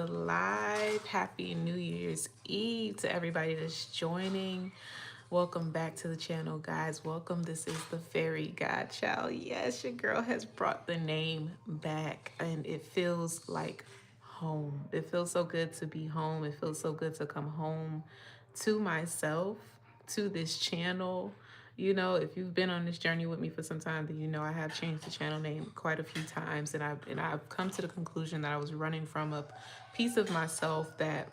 the live. Happy New Year's Eve to everybody that's joining. Welcome back to the channel, guys. Welcome. This is the Fairy Godchild. Yes, your girl has brought the name back, and it feels like home. It feels so good to be home. It feels so good to come home to myself, to this channel. You know, if you've been on this journey with me for some time, then you know I have changed the channel name quite a few times, and I've come to the conclusion that I was running from a piece of myself that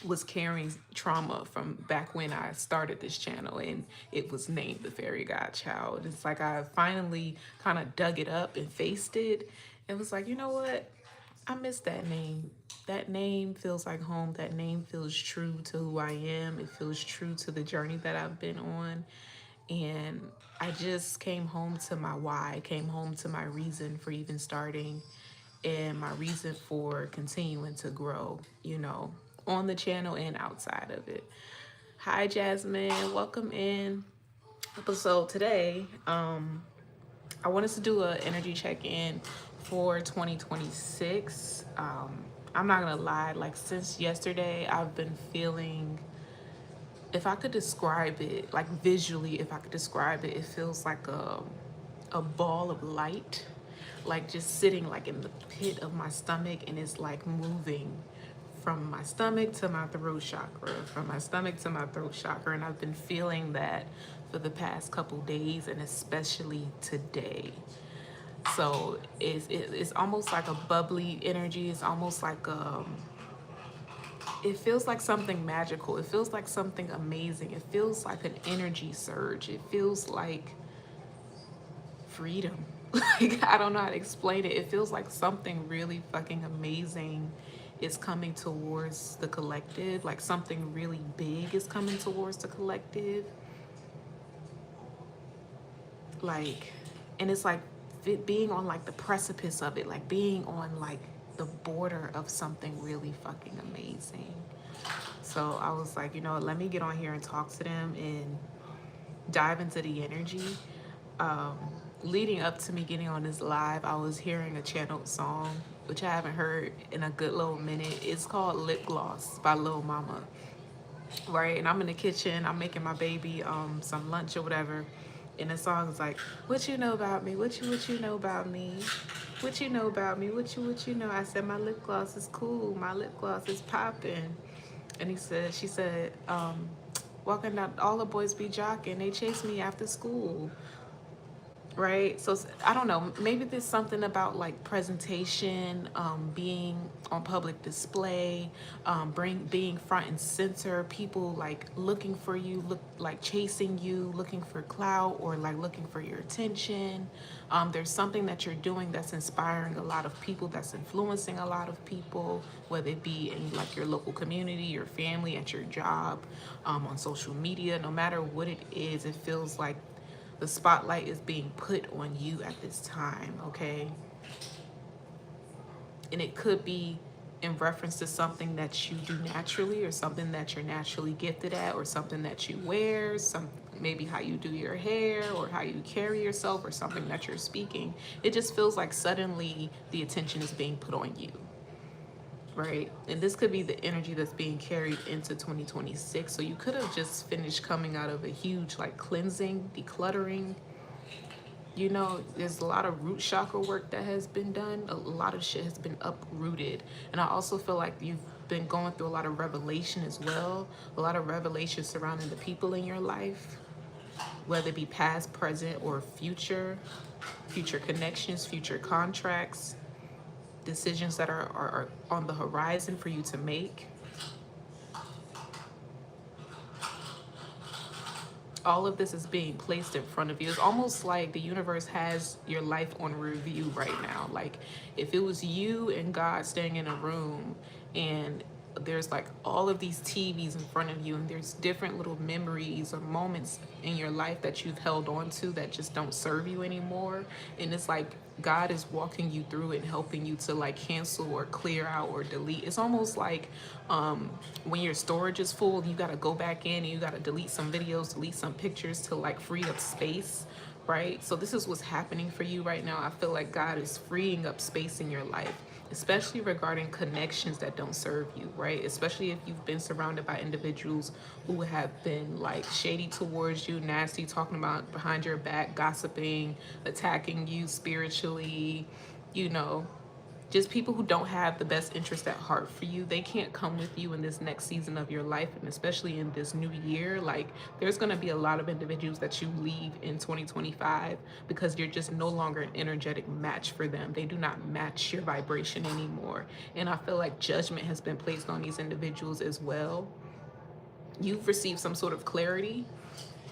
was carrying trauma from back when I started this channel, and it was named the Fairy Godchild. It's like I finally kind of dug it up and faced it and was like, you know what? I miss that name. That name feels like home. That name feels true to who I am. It feels true to the journey that I've been on. And I just came home to my why, came home to my reason for even starting and my reason for continuing to grow, you know, on the channel and outside of it. Hi, Jasmine. Welcome in. So today, I wanted to do an energy check-in for 2026. I'm not gonna lie, like since yesterday, I've been feeling, if I could describe it, like visually, if I could describe it, it feels like a ball of light, like just sitting like in the pit of my stomach, and it's like moving from my stomach to my throat chakra, from my stomach to my throat chakra. And I've been feeling that for the past couple days, and especially today. So it's almost like a bubbly energy. It's almost like it feels like something magical. It feels like something amazing. It feels like an energy surge. It feels like freedom. Like, I don't know how to explain it. It feels like something really fucking amazing is coming towards the collective. Like something really big is coming towards the collective. Like, and it's like being on like the precipice of it, like being on like the border of something really fucking amazing. So I was like, you know, let me get on here and talk to them and dive into the energy. Leading up to me getting on this live, I was hearing a channeled song, which I haven't heard in a good little minute. It's called Lip Gloss by Lil Mama, right? And I'm in the kitchen, I'm making my baby some lunch or whatever, and the song is like, what you know about me? What you know about me? What you know about me? What you know? I said my lip gloss is cool. My lip gloss is popping. And she said, walking down, all the boys be jocking. They chase me after school. Right, so I don't know, maybe there's something about like presentation, being on public display, being front and center, people like looking for you, like chasing you, looking for clout, or like looking for your attention. There's something that you're doing that's inspiring a lot of people, that's influencing a lot of people, whether it be in like your local community, your family, at your job, on social media. No matter what it is, it feels like the spotlight is being put on you at this time, okay? And it could be in reference to something that you do naturally, or something that you're naturally gifted at, or something that you wear, maybe how you do your hair, or how you carry yourself, or something that you're speaking. It just feels like suddenly the attention is being put on you. Right, and this could be the energy that's being carried into 2026. So you could have just finished coming out of a huge like cleansing, decluttering. You know, there's a lot of root chakra work that has been done. A lot of shit has been uprooted. And I also feel like you've been going through a lot of revelation as well. A lot of revelation surrounding the people in your life, whether it be past, present, or future connections, future contracts, decisions that are on the horizon for you to make. All of this is being placed in front of you. It's almost like the universe has your life on review right now. Like if it was you and God staying in a room, and there's like all of these TVs in front of you, and there's different little memories or moments in your life that you've held on to that just don't serve you anymore. And it's like God is walking you through it and helping you to like cancel or clear out or delete. It's almost like when your storage is full, you got to go back in and you got to delete some videos, delete some pictures to like free up space, right? So this is what's happening for you right now. I feel like God is freeing up space in your life. especially regarding connections that don't serve you, right? Especially if you've been surrounded by individuals who have been like shady towards you, nasty, talking about behind your back, gossiping, attacking you spiritually, you know, just people who don't have the best interest at heart for you. They can't come with you in this next season of your life, and especially in this new year. Like, there's going to be a lot of individuals that you leave in 2025 because you're just no longer an energetic match for them. They do not match your vibration anymore, and I feel like judgment has been placed on these individuals as well. You've received some sort of clarity,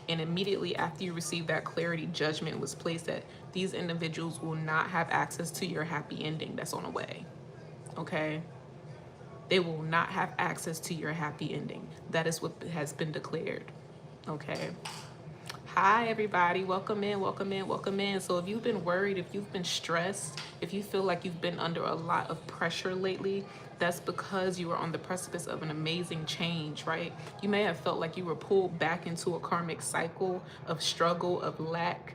and immediately after you receive that clarity, judgment was placed that these individuals will not have access to your happy ending that's on the way. Okay? They will not have access to your happy ending. That is what has been declared. Okay? Hi, everybody. Welcome in, welcome in, welcome in. So if you've been worried, if you've been stressed, if you feel like you've been under a lot of pressure lately, that's because you are on the precipice of an amazing change, right? You may have felt like you were pulled back into a karmic cycle of struggle, of lack,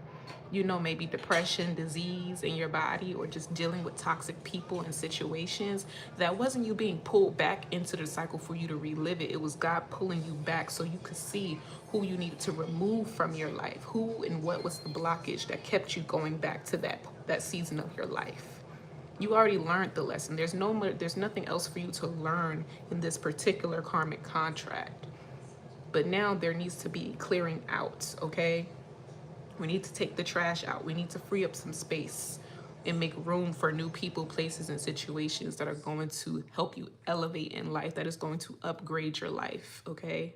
you know, maybe depression, disease in your body, or just dealing with toxic people and situations. That wasn't you being pulled back into the cycle for you to relive it. It was God pulling you back so you could see who you needed to remove from your life, who and what was the blockage that kept you going back to that season of your life. You already learned the lesson. There's nothing else for you to learn in this particular karmic contract. But now there needs to be clearing out, okay? We need to take the trash out. We need to free up some space and make room for new people, places, and situations that are going to help you elevate in life, that is going to upgrade your life, okay?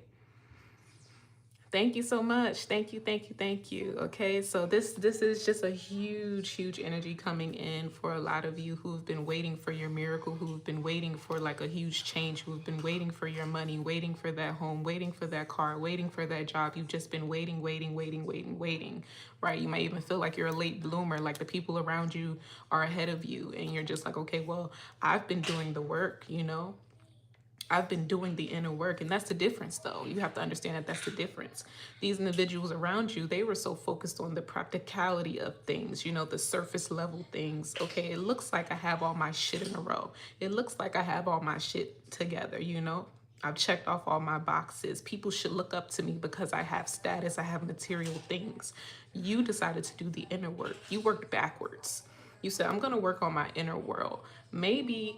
Thank you so much. Thank you, thank you, thank you. Okay, so this is just a huge energy coming in for a lot of you who've been waiting for your miracle, who've been waiting for like a huge change, who've been waiting for your money, waiting for that home, waiting for that car, waiting for that job. You've just been waiting, right? You might even feel like you're a late bloomer, like the people around you are ahead of you, and you're just like, okay, well, I've been doing the work, you know? I've been doing the inner work. And that's the difference, though. You have to understand that that's the difference. These individuals around you, they were so focused on the practicality of things, you know, the surface level things. Okay, it looks like I have all my shit in a row. It looks like I have all my shit together, you know. I've checked off all my boxes. People should look up to me because I have status, I have material things. You decided to do the inner work. You worked backwards. You said, I'm going to work on my inner world. Maybe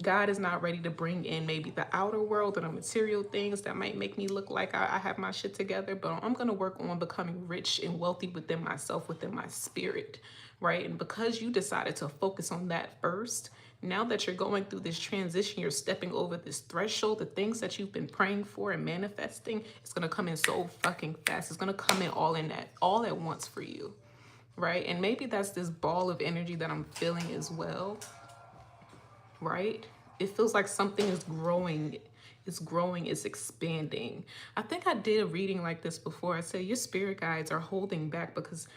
God is not ready to bring in maybe the outer world and the material things that might make me look like I have my shit together, but I'm going to work on becoming rich and wealthy within myself, within my spirit, right? And because you decided to focus on that first, now that you're going through this transition, you're stepping over this threshold, the things that you've been praying for and manifesting, it's going to come in so fucking fast. It's going to come in all at once for you, right? And maybe that's this ball of energy that I'm feeling as well, right? It feels like something is growing. It's growing, it's expanding. I think I did a reading like this before. I said your spirit guides are holding back because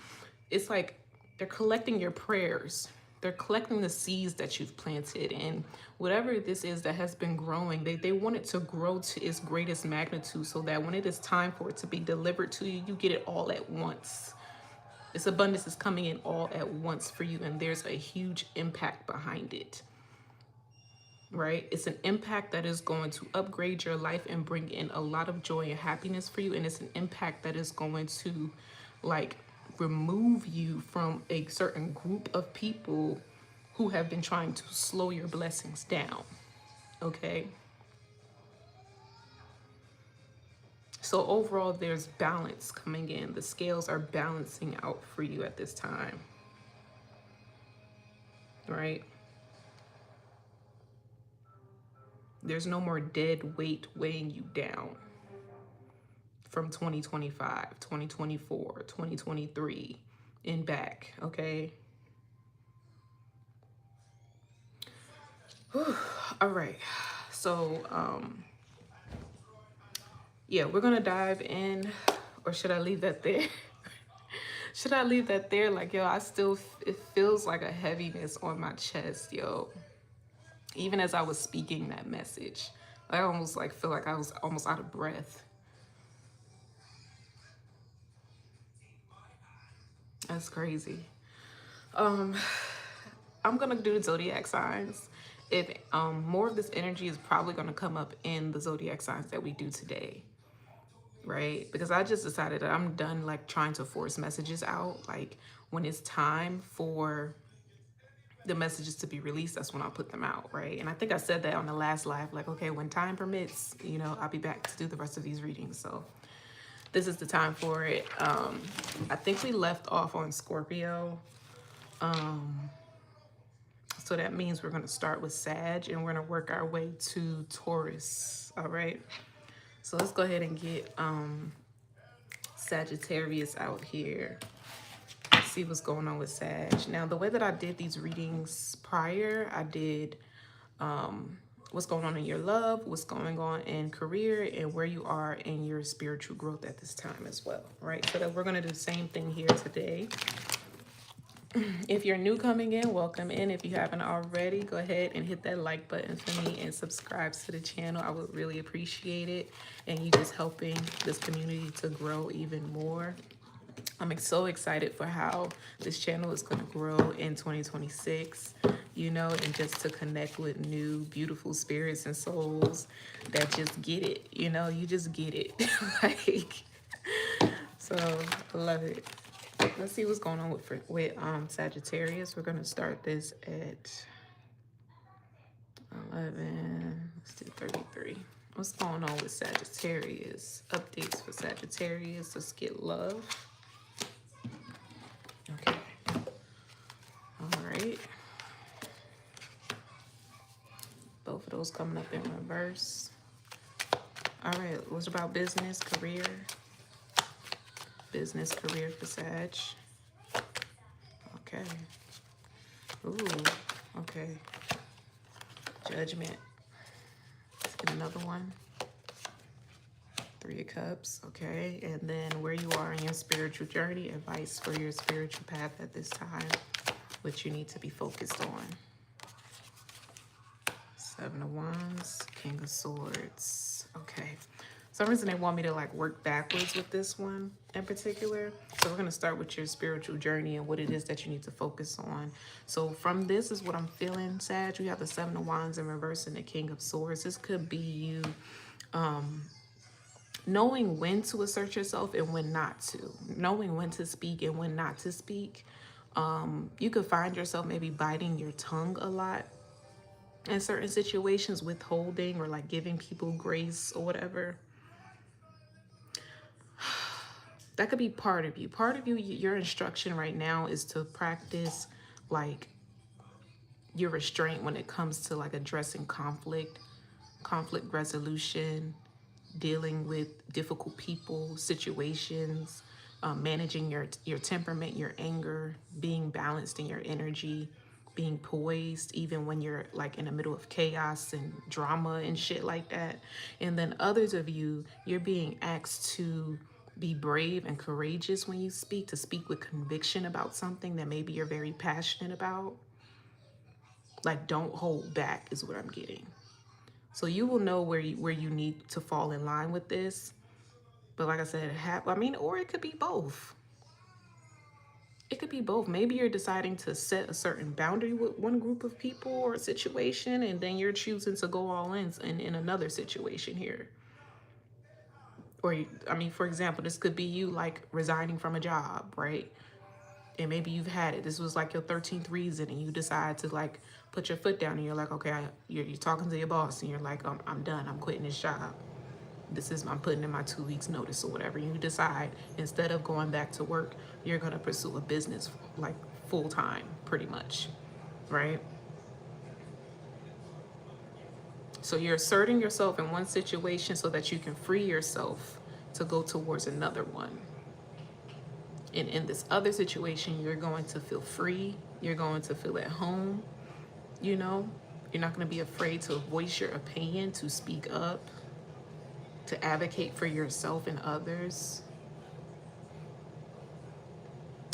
it's like they're collecting your prayers. They're collecting the seeds that you've planted, and whatever this is that has been growing, they want it to grow to its greatest magnitude so that when it is time for it to be delivered to you, you get it all at once. This abundance is coming in all at once for you, and there's a huge impact behind it. Right? It's an impact that is going to upgrade your life and bring in a lot of joy and happiness for you. And it's an impact that is going to like remove you from a certain group of people who have been trying to slow your blessings down. Okay. So overall, there's balance coming in. The scales are balancing out for you at this time. Right? There's no more dead weight weighing you down from 2025, 2024, 2023 and back, okay? Whew. All right. So, yeah, we're going to dive in, or should I leave that there? Should I leave that there? Like, yo, it feels like a heaviness on my chest, yo. Even as I was speaking that message, I almost like feel like I was almost out of breath. That's crazy. I'm gonna do the zodiac signs, if more of this energy is probably going to come up in the zodiac signs that we do today, right? Because I just decided that I'm done like trying to force messages out. Like when it's time for the messages to be released, that's when I'll put them out, right? And I think I said that on the last live, like, okay, when time permits, you know, I'll be back to do the rest of these readings. So this is the time for it. I think we left off on Scorpio. So that means we're going to start with Sag and we're going to work our way to Taurus. All right. So let's go ahead and get Sagittarius out here. See what's going on with Sag. Now, the way that I did these readings prior, I did what's going on in your love, what's going on in career, and where you are in your spiritual growth at this time as well, right? So that we're going to do the same thing here today. If you're new coming in, welcome in. If you haven't already, go ahead and hit that like button for me and subscribe to the channel. I would really appreciate it. And you just helping this community to grow even more. I'm so excited for how this channel is going to grow in 2026, you know, and just to connect with new, beautiful spirits and souls that just get it, you know, you just get it. Like, so I love it. Let's see what's going on with Sagittarius. We're going to start this at 11. Let's do 33. What's going on with Sagittarius? Updates for Sagittarius. Let's get love. Okay. All right. Both of those coming up in reverse. All right. What's about business, career? Business, career for Sag. Okay. Ooh. Okay. Judgment. Let's get another one. 3 of Cups. Okay. And then where you are in your spiritual journey, advice for your spiritual path at this time, which you need to be focused on. 7 of Wands, King of Swords. Okay. For some reason they want me to like work backwards with this one in particular. So we're going to start with your spiritual journey and what it is that you need to focus on. So from this is what I'm feeling, Sag. You have the 7 of Wands in reverse and the King of Swords. This could be you knowing when to assert yourself and when not to. Knowing when to speak and when not to speak. You could find yourself maybe biting your tongue a lot in certain situations, withholding or like giving people grace or whatever. That could be part of you. Part of you, your instruction right now is to practice like your restraint when it comes to like addressing conflict resolution, dealing with difficult people, situations, managing your temperament, your anger, being balanced in your energy, being poised even when you're like in the middle of chaos and drama and shit like that. And then others of you, you're being asked to be brave and courageous when you speak, to speak with conviction about something that maybe you're very passionate about. Like, don't hold back is what I'm getting. So you will know where you need to fall in line with this. But like I said, or it could be both. It could be both. Maybe you're deciding to set a certain boundary with one group of people or a situation, and then you're choosing to go all in another situation here. Or, for example, this could be you like resigning from a job, right? And maybe you've had it. This was like your 13th reason, and you decide to like put your foot down, and you're like, okay, you're talking to your boss, and you're like, I'm done. I'm quitting this job. I'm putting in my 2 weeks notice or whatever. You decide instead of going back to work, you're going to pursue a business like full time, pretty much, right? So you're asserting yourself in one situation so that you can free yourself to go towards another one. And in this other situation, you're going to feel free. You're going to feel at home. You know, you're not going to be afraid to voice your opinion, to speak up, to advocate for yourself and others.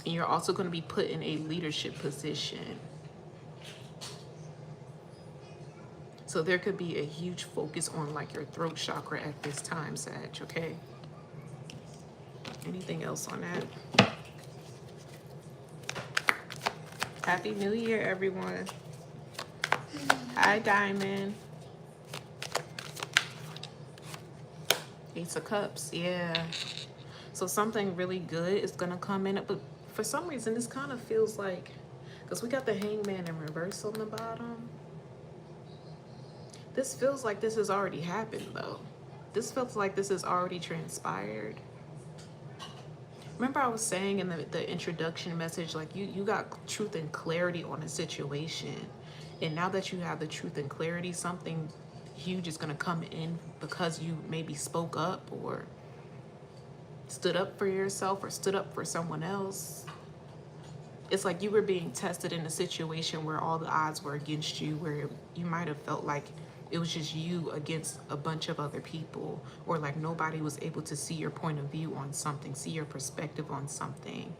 And you're also going to be put in a leadership position. So there could be a huge focus on like your throat chakra at this time, Sag, okay? Anything else on that? Happy New Year, everyone. Hi, Diamond. Ace of Cups, yeah. So something really good is gonna come in, but for some reason this kind of feels like, because we got the Hangman in reverse on the bottom. This feels like this has already happened though. This feels like this has already transpired. Remember I was saying in the introduction message, like you got truth and clarity on a situation. And now that you have the truth and clarity, something huge is gonna come in because you maybe spoke up or stood up for yourself or stood up for someone else. It's like you were being tested in a situation where all the odds were against you, where you might have felt like it was just you against a bunch of other people, or like nobody was able to see your point of view on something, see your perspective on something.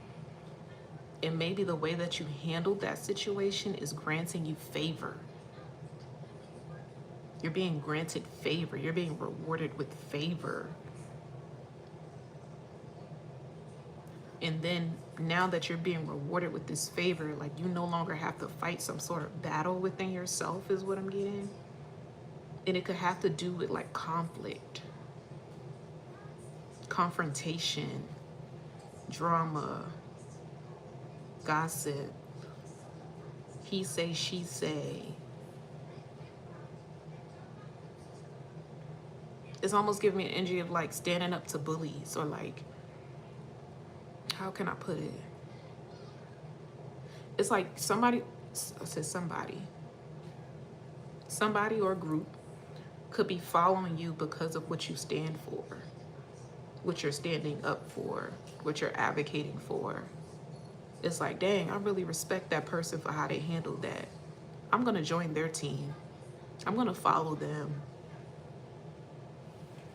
And maybe the way that you handled that situation is granting you favor. You're being granted favor. You're being rewarded with favor. And then now that you're being rewarded with this favor, like you no longer have to fight some sort of battle within yourself is what I'm getting. And it could have to do with like conflict, confrontation, drama, gossip, he say, she say. It's almost giving me an energy of like standing up to bullies, or like, how can I put it? It's like somebody, I said somebody or group could be following you because of what you stand for, what you're standing up for, what you're advocating for. It's like, dang, I really respect that person for how they handled that. I'm gonna join their team. I'm gonna follow them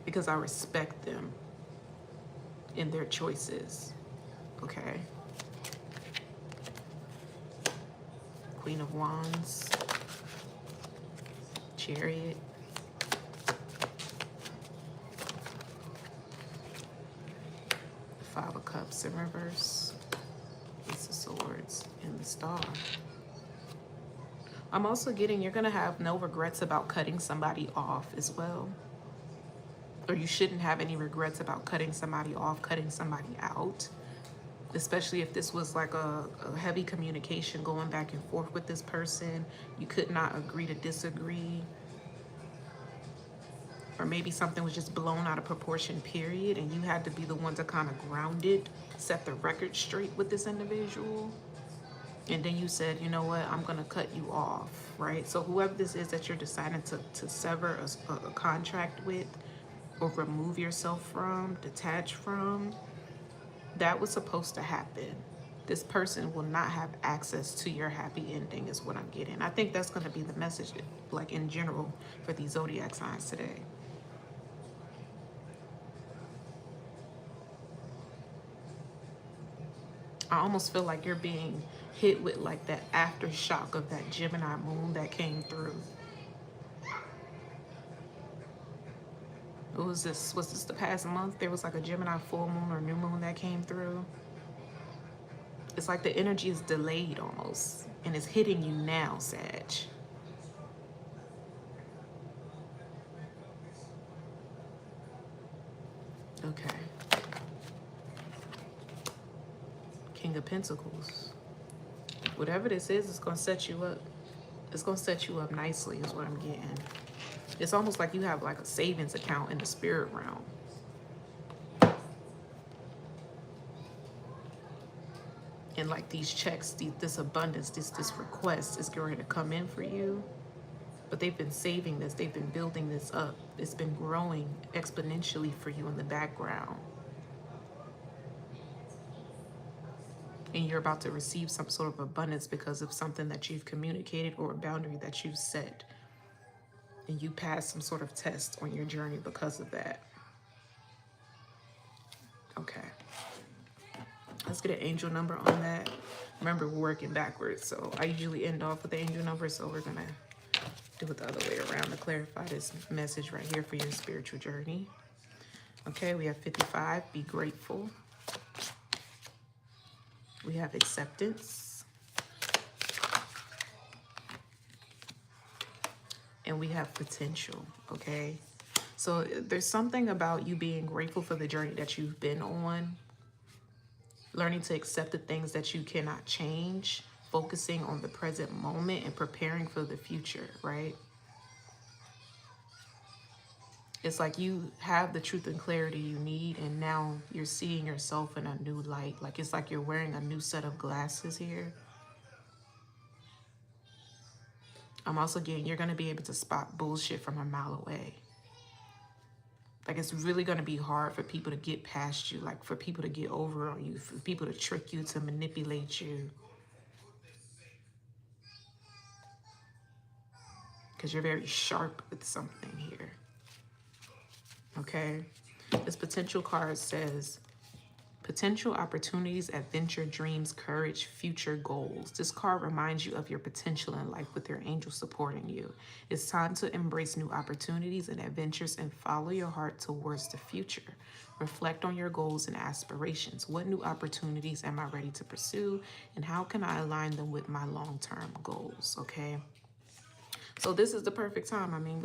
because I respect them in their choices. Okay. Queen of Wands, Chariot, Five of Cups in reverse, Ace of Swords, and the Star. I'm also getting you're gonna have no regrets about cutting somebody off as well. Or you shouldn't have any regrets about cutting somebody off, cutting somebody out. Especially if this was like a heavy communication going back and forth with this person. You could not agree to disagree. Or maybe something was just blown out of proportion, period, and you had to be the one to kind of ground it, set the record straight with this individual. And then you said, you know what, I'm gonna cut you off, right? So whoever this is that you're deciding to sever a contract with, or remove yourself from, detach from, that was supposed to happen. This person will not have access to your happy ending is what I'm getting. I think that's gonna be the message, like in general, for these zodiac signs today. I almost feel like you're being hit with like that aftershock of that Gemini moon that came through. What was this? Was this the past month? There was like a Gemini full moon or new moon that came through. It's like the energy is delayed almost, and it's hitting you now, Sag. Okay. King of Pentacles. Whatever this is, it's gonna set you up. It's gonna set you up nicely is what I'm getting. It's almost like you have like a savings account in the spirit realm. And like these checks, this abundance, this request is going to come in for you. But they've been saving this, they've been building this up. It's been growing exponentially for you in the background. And you're about to receive some sort of abundance because of something that you've communicated or a boundary that you've set. And you pass some sort of test on your journey because of that. Okay. Let's get an angel number on that. Remember, we're working backwards, so I usually end off with the angel number, so we're gonna do it the other way around to clarify this message right here for your spiritual journey. Okay, we have 55, be grateful. We have acceptance. and we have potential, okay? So there's something about you being grateful for the journey that you've been on, learning to accept the things that you cannot change, focusing on the present moment and preparing for the future, right? It's like you have the truth and clarity you need, and now you're seeing yourself in a new light. Like it's like you're wearing a new set of glasses here. I'm also getting, you're going to be able to spot bullshit from a mile away. Like it's really going to be hard for people to get past you, like for people to get over on you, for people to trick you, to manipulate you. Because you're very sharp with something here. Okay? This potential card says, potential opportunities, adventure, dreams, courage, future goals. This card reminds you of your potential in life with your angel supporting you. It's time to embrace new opportunities and adventures and follow your heart towards the future. Reflect on your goals and aspirations. What new opportunities am I ready to pursue, and how can I align them with my long-term goals? Okay. So this is the perfect time. I mean,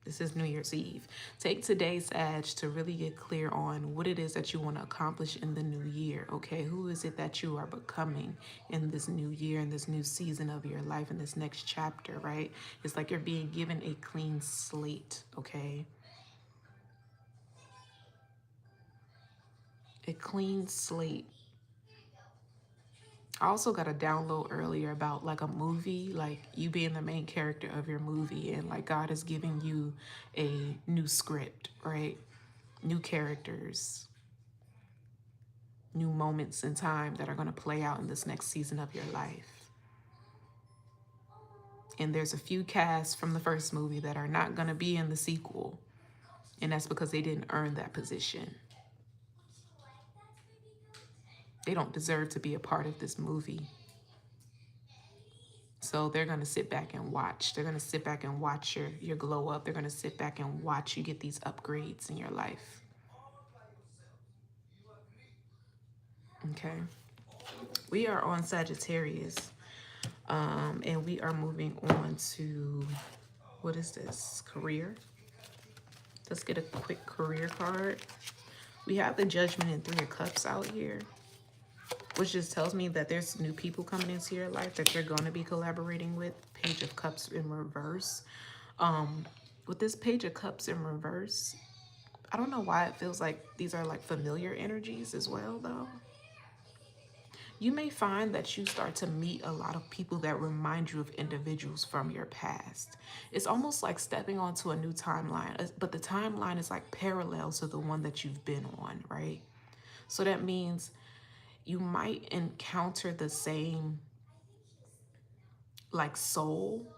this is New Year's Eve. Take today's edge to really get clear on what it is that you want to accomplish in the new year, okay? Who is it that you are becoming in this new year, in this new season of your life, in this next chapter, right? It's like you're being given a clean slate, okay? A clean slate. I also got a download earlier about like a movie, like you being the main character of your movie, and like God is giving you a new script, right? New characters, new moments in time that are going to play out in this next season of your life. And there's a few casts from the first movie that are not going to be in the sequel, and that's because they didn't earn that position. They don't deserve to be a part of this movie. So they're going to sit back and watch. They're going to sit back and watch your glow up. They're going to sit back and watch you get these upgrades in your life. Okay. We are on Sagittarius. And we are moving on to, what is this? Career. Let's get a quick career card. We have the Judgment and Three of Cups out here, which just tells me that there's new people coming into your life that you're going to be collaborating with. Page of Cups in reverse. With this Page of Cups in reverse, I don't know why it feels like these are like familiar energies as well, though. You may find that you start to meet a lot of people that remind you of individuals from your past. It's almost like stepping onto a new timeline, but the timeline is like parallel to the one that you've been on, right? So that means you might encounter the same like soul.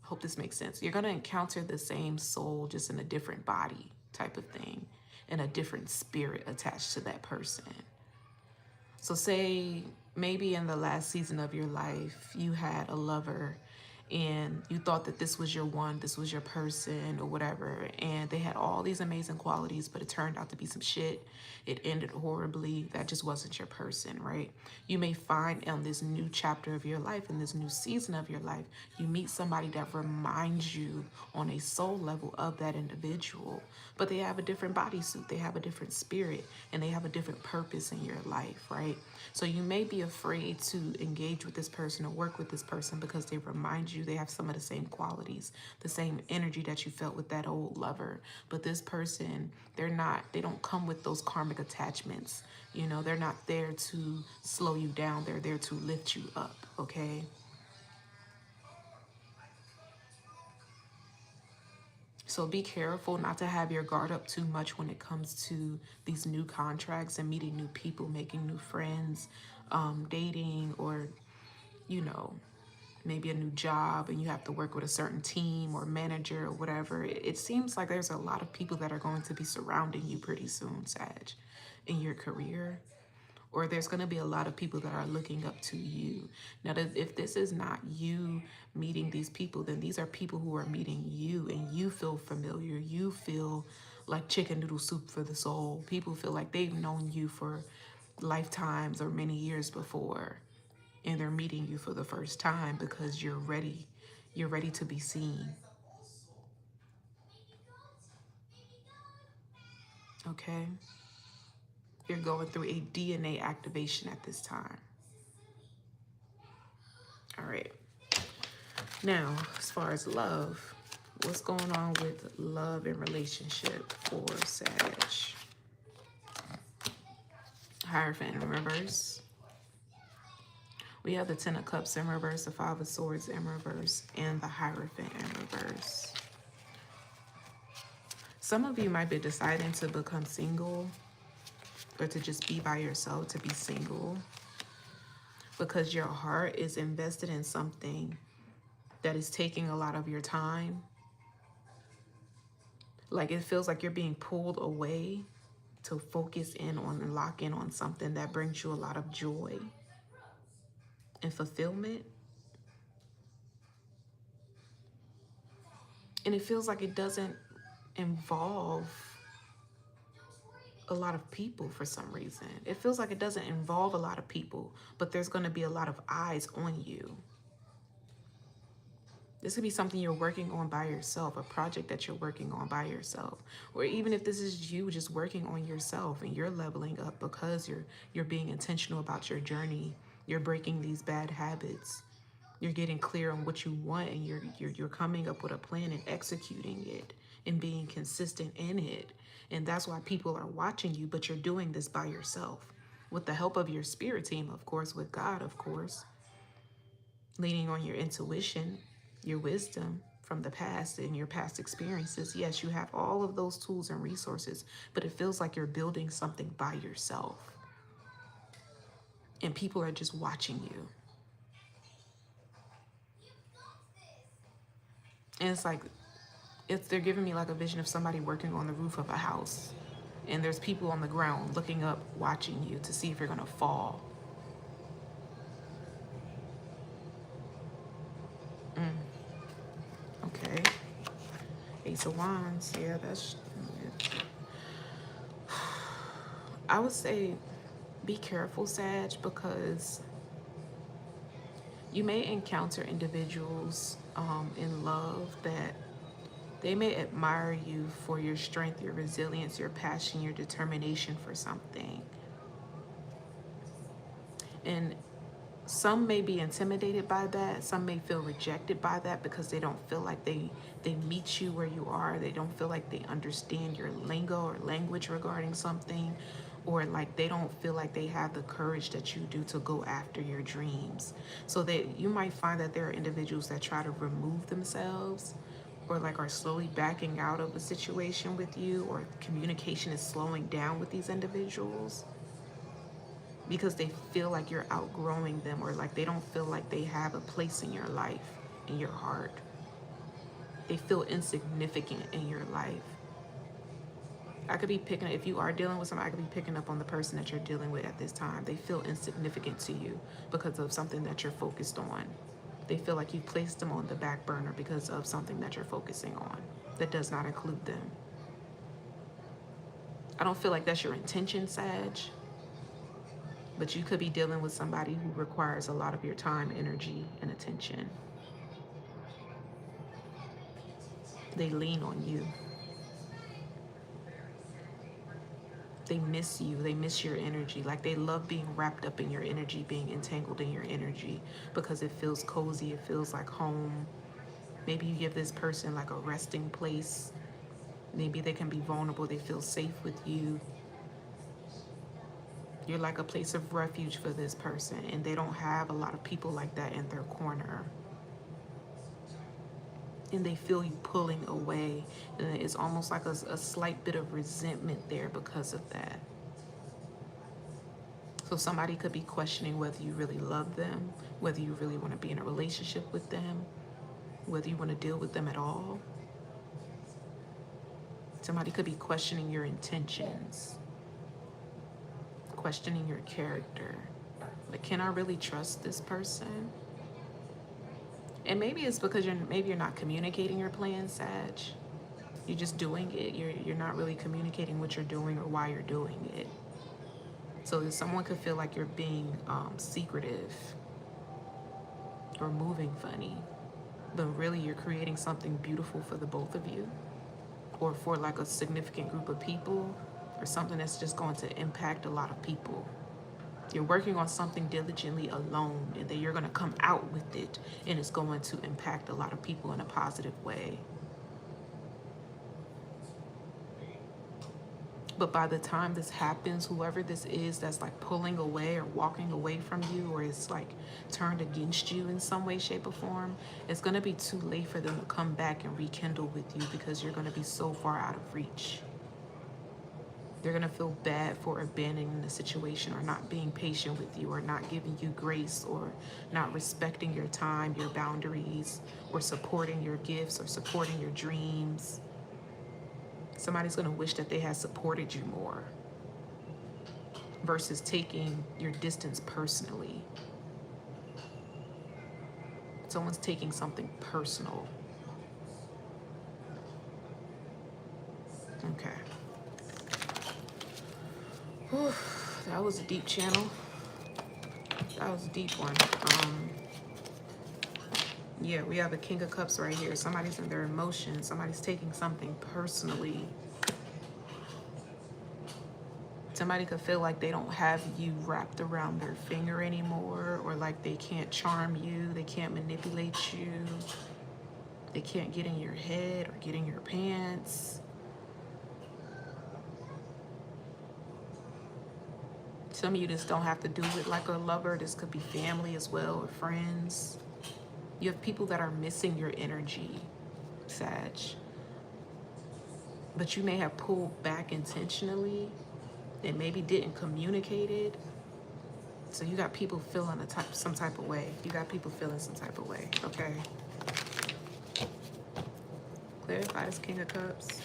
Hope this makes sense. You're going to encounter the same soul just in a different body type of thing, and a different spirit attached to that person. So say maybe in the last season of your life, you had a lover and you thought that this was your one, this was your person or whatever, and they had all these amazing qualities, but it turned out to be some shit. It ended horribly. That just wasn't your person, right? You may find in this new chapter of your life, in this new season of your life, you meet somebody that reminds you on a soul level of that individual, but they have a different bodysuit, they have a different spirit, and they have a different purpose in your life, right? So you may be afraid to engage with this person or work with this person because they remind you, they have some of the same qualities, the same energy that you felt with that old lover. But this person, they don't come with those karmic attachments. You know, they're not there to slow you down. They're there to lift you up, okay? So be careful not to have your guard up too much when it comes to these new contracts and meeting new people, making new friends, dating, or, you know, maybe a new job and you have to work with a certain team or manager or whatever. It seems like there's a lot of people that are going to be surrounding you pretty soon, Sag, in your career. Or there's going to be a lot of people that are looking up to you. Now, if this is not you meeting these people, then these are people who are meeting you, and you feel familiar. You feel like chicken noodle soup for the soul. People feel like they've known you for lifetimes or many years before, and they're meeting you for the first time because you're ready. You're ready to be seen. Okay? You're going through a DNA activation at this time. All right. Now, as far as love, what's going on with love and relationship for Sag? Hierophant in reverse. We have the Ten of Cups in reverse, the Five of Swords in reverse, and the Hierophant in reverse. Some of you might be deciding to become single or to just be by yourself, to be single, because your heart is invested in something that is taking a lot of your time. Like it feels like you're being pulled away to focus in on and lock in on something that brings you a lot of joy and fulfillment. And it feels like it doesn't involve a lot of people for some reason. It feels like it doesn't involve a lot of people, but there's going to be a lot of eyes on you. This could be something you're working on by yourself, a project that you're working on by yourself. Or even if this is you just working on yourself and you're leveling up because you're being intentional about your journey. You're breaking these bad habits. You're getting clear on what you want, and you're coming up with a plan and executing it and being consistent in it. And that's why people are watching you, but you're doing this by yourself with the help of your spirit team, of course, with God, of course, leaning on your intuition, your wisdom from the past and your past experiences. Yes, you have all of those tools and resources, but it feels like you're building something by yourself. And people are just watching you. And it's like, they're giving me like a vision of somebody working on the roof of a house. And there's people on the ground looking up, watching you to see if you're going to fall. Okay. Ace of Wands. Yeah, that's... I would say be careful, Sag, because you may encounter individuals in love that they may admire you for your strength, your resilience, your passion, your determination for something. And some may be intimidated by that. Some may feel rejected by that because they don't feel like they meet you where you are. They don't feel like they understand your lingo or language regarding something, or like they don't feel like they have the courage that you do to go after your dreams. So that you might find that there are individuals that try to remove themselves, or like are slowly backing out of a situation with you, or communication is slowing down with these individuals because they feel like you're outgrowing them, or like they don't feel like they have a place in your life, in your heart. They feel insignificant in your life. I could be picking up, if you are dealing with somebody, I could be picking up on the person that you're dealing with at this time. They feel insignificant to you because of something that you're focused on. They feel like you placed them on the back burner because of something that you're focusing on that does not include them. I don't feel like that's your intention, Sag, but you could be dealing with somebody who requires a lot of your time, energy, and attention. They lean on you. They miss you. They miss your energy. Like they love being wrapped up in your energy, being entangled in your energy because it feels cozy. It feels like home. Maybe you give this person like a resting place. Maybe they can be vulnerable. They feel safe with you. You're like a place of refuge for this person, and they don't have a lot of people like that in their corner. And they feel you pulling away, and it's almost like a slight bit of resentment there because of that. So somebody could be questioning whether you really love them, whether you really want to be in a relationship with them, whether you want to deal with them at all. Somebody could be questioning your intentions, questioning your character. Like, can I really trust this person? And maybe it's because you're not communicating your plan, Sag. You're just doing it. You're not really communicating what you're doing or why you're doing it. So someone could feel like you're being secretive or moving funny, but really you're creating something beautiful for the both of you, or for like a significant group of people, or something that's just going to impact a lot of people. You're working on something diligently alone, and then you're going to come out with it, and it's going to impact a lot of people in a positive way. But by the time this happens, whoever this is that's like pulling away or walking away from you, or is like turned against you in some way, shape, or form, it's going to be too late for them to come back and rekindle with you, because you're going to be so far out of reach. They're going to feel bad for abandoning the situation, or not being patient with you, or not giving you grace, or not respecting your time, your boundaries, or supporting your gifts, or supporting your dreams. Somebody's going to wish that they had supported you more, versus taking your distance personally. Someone's taking something personal. Okay. Whew, that was a deep channel. That was a deep one. Yeah, we have a King of Cups right here. Somebody's in their emotions. Somebody's taking something personally. Somebody could feel like they don't have you wrapped around their finger anymore, or like they can't charm you, they can't manipulate you, they can't get in your head or get in your pants. Some of you just don't have to do it like a lover. This could be family as well, or friends. You have people that are missing your energy, Sag. But you may have pulled back intentionally and maybe didn't communicate it. So you got people feeling some type of way. You got people feeling some type of way, okay? Clarify this King of Cups.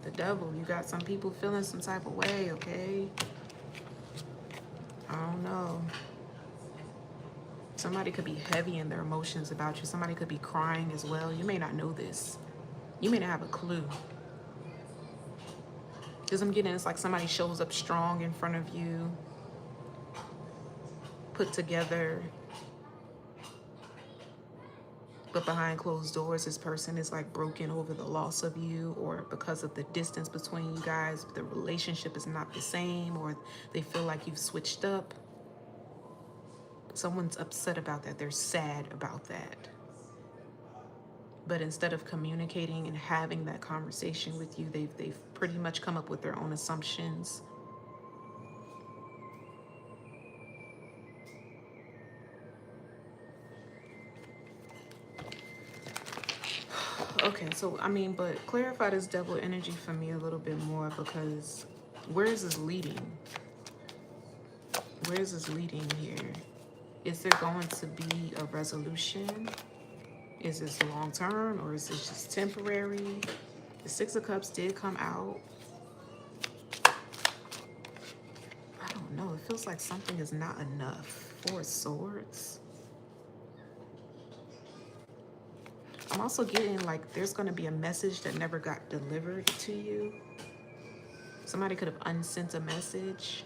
The Devil, you got some people feeling some type of way, okay? I don't know. Somebody could be heavy in their emotions about you. Somebody could be crying as well. You may not know this. You may not have a clue. Because I'm getting, it's like somebody shows up strong in front of you, put together, but behind closed doors, this person is like broken over the loss of you, or because of the distance between you guys, the relationship is not the same, or they feel like you've switched up. Someone's upset about that. They're sad about that. But instead of communicating and having that conversation with you, they've pretty much come up with their own assumptions. Okay, so I mean, but clarify this Devil energy for me a little bit more, because where is this leading? Where is this leading here? Is there going to be a resolution? Is this long term, or is this just temporary? The Six of Cups did come out. I don't know. It feels like something is not enough. Four of Swords. I'm also getting like there's going to be a message that never got delivered to you. Somebody could have unsent a message.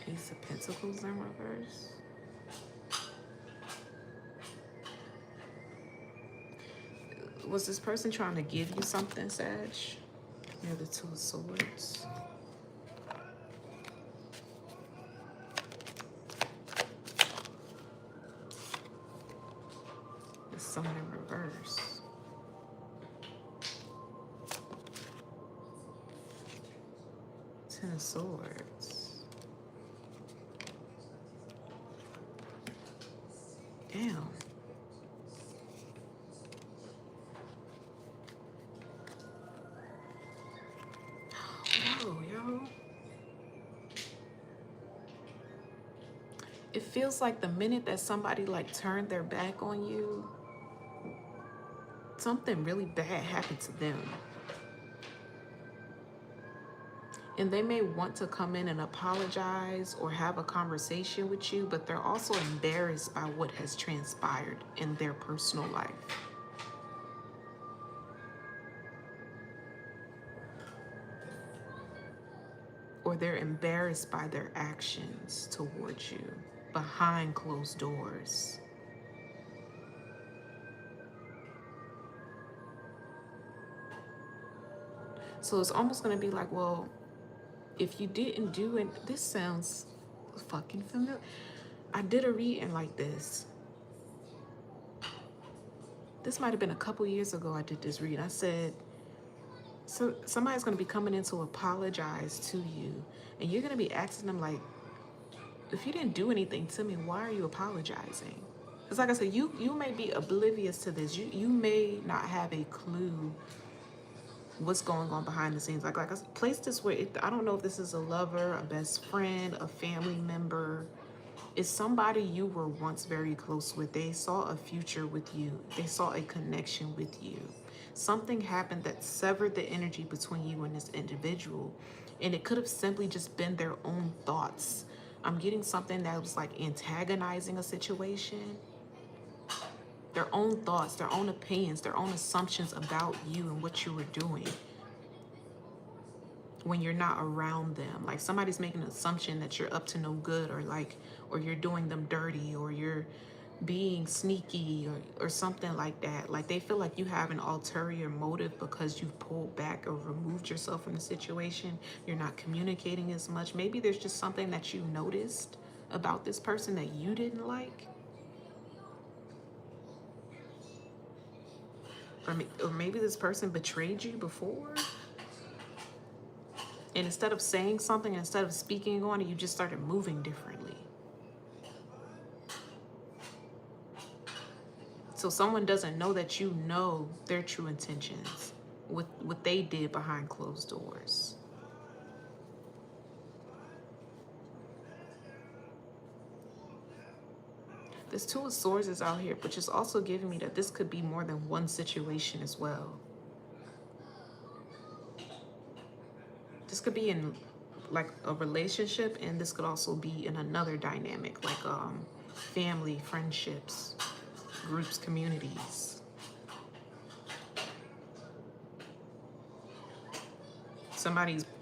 Ace of Pentacles in reverse. Was this person trying to give you something, Sag? Near the Two of Swords. The Sun in reverse. Ten of Swords. Damn. Whoa, yo. It feels like the minute that somebody like turned their back on you, something really bad happened to them. And they may want to come in and apologize or have a conversation with you, but they're also embarrassed by what has transpired in their personal life. Or they're embarrassed by their actions towards you behind closed doors. So it's almost going to be like, well, if you didn't do it, this sounds fucking familiar. I did a reading like this. This might have been a couple years ago I did this read. I said, so somebody's going to be coming in to apologize to you. And you're going to be asking them like, if you didn't do anything to me, why are you apologizing? Because like I said, you may be oblivious to this. You may not have a clue what's going on behind the scenes. Like I place this where I don't know if this is a lover, a best friend, a family member. It's somebody you were once very close with. They saw a future with you. They saw a connection with you. Something happened that severed the energy between you and this individual. And it could have simply just been their own thoughts. I'm getting something that was like antagonizing a situation. Their own thoughts, their own opinions, their own assumptions about you and what you were doing when you're not around them. Like somebody's making an assumption that you're up to no good, or you're doing them dirty, or you're being sneaky, or something like that. Like they feel like you have an ulterior motive because you've pulled back or removed yourself from the situation. You're not communicating as much. Maybe there's just something that you noticed about this person that you didn't like. Or maybe this person betrayed you before. And instead of saying something, instead of speaking on it, you just started moving differently. So someone doesn't know that you know their true intentions, what they did behind closed doors. There's Two of Swords is out here, but it's also giving me that this could be more than one situation as well. This could be in like a relationship, and this could also be in another dynamic, like family, friendships, groups, communities.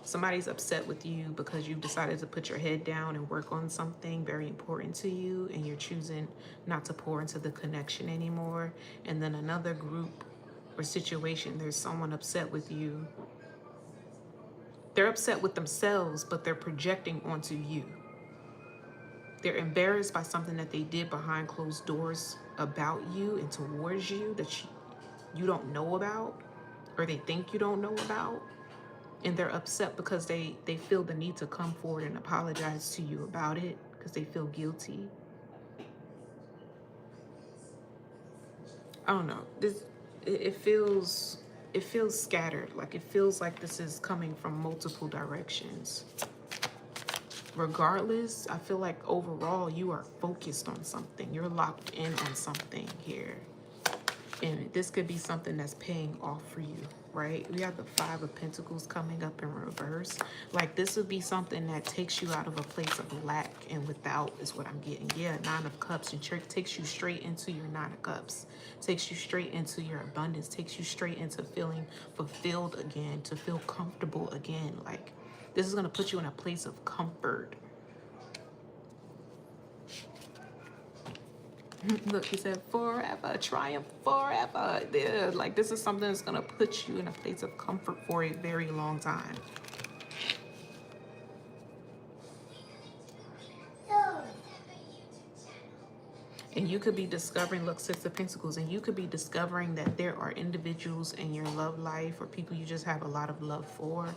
Somebody's upset with you because you've decided to put your head down and work on something very important to you, and you're choosing not to pour into the connection anymore. And then another group or situation, there's someone upset with you. They're upset with themselves, but they're projecting onto you. They're embarrassed by something that they did behind closed doors about you and towards you that you don't know about, or they think you don't know about. And they're upset because they feel the need to come forward and apologize to you about it because they feel guilty. I don't know. It feels scattered. Like it feels like this is coming from multiple directions. Regardless, I feel like overall you are focused on something. You're locked in on something here. And this could be something that's paying off for you, right? We have the Five of Pentacles coming up in reverse. Like this would be something that takes you out of a place of lack and without is what I'm getting. Yeah, Nine of Cups and takes you straight into your Nine of Cups. Takes you straight into your abundance. Takes you straight into feeling fulfilled again, to feel comfortable again. Like this is going to put you in a place of comfort. Look, he said forever, triumph forever. Yeah, like this is something that's going to put you in a place of comfort for a very long time. And you could be discovering, look, Six of Pentacles, and you could be discovering that there are individuals in your love life or people you just have a lot of love for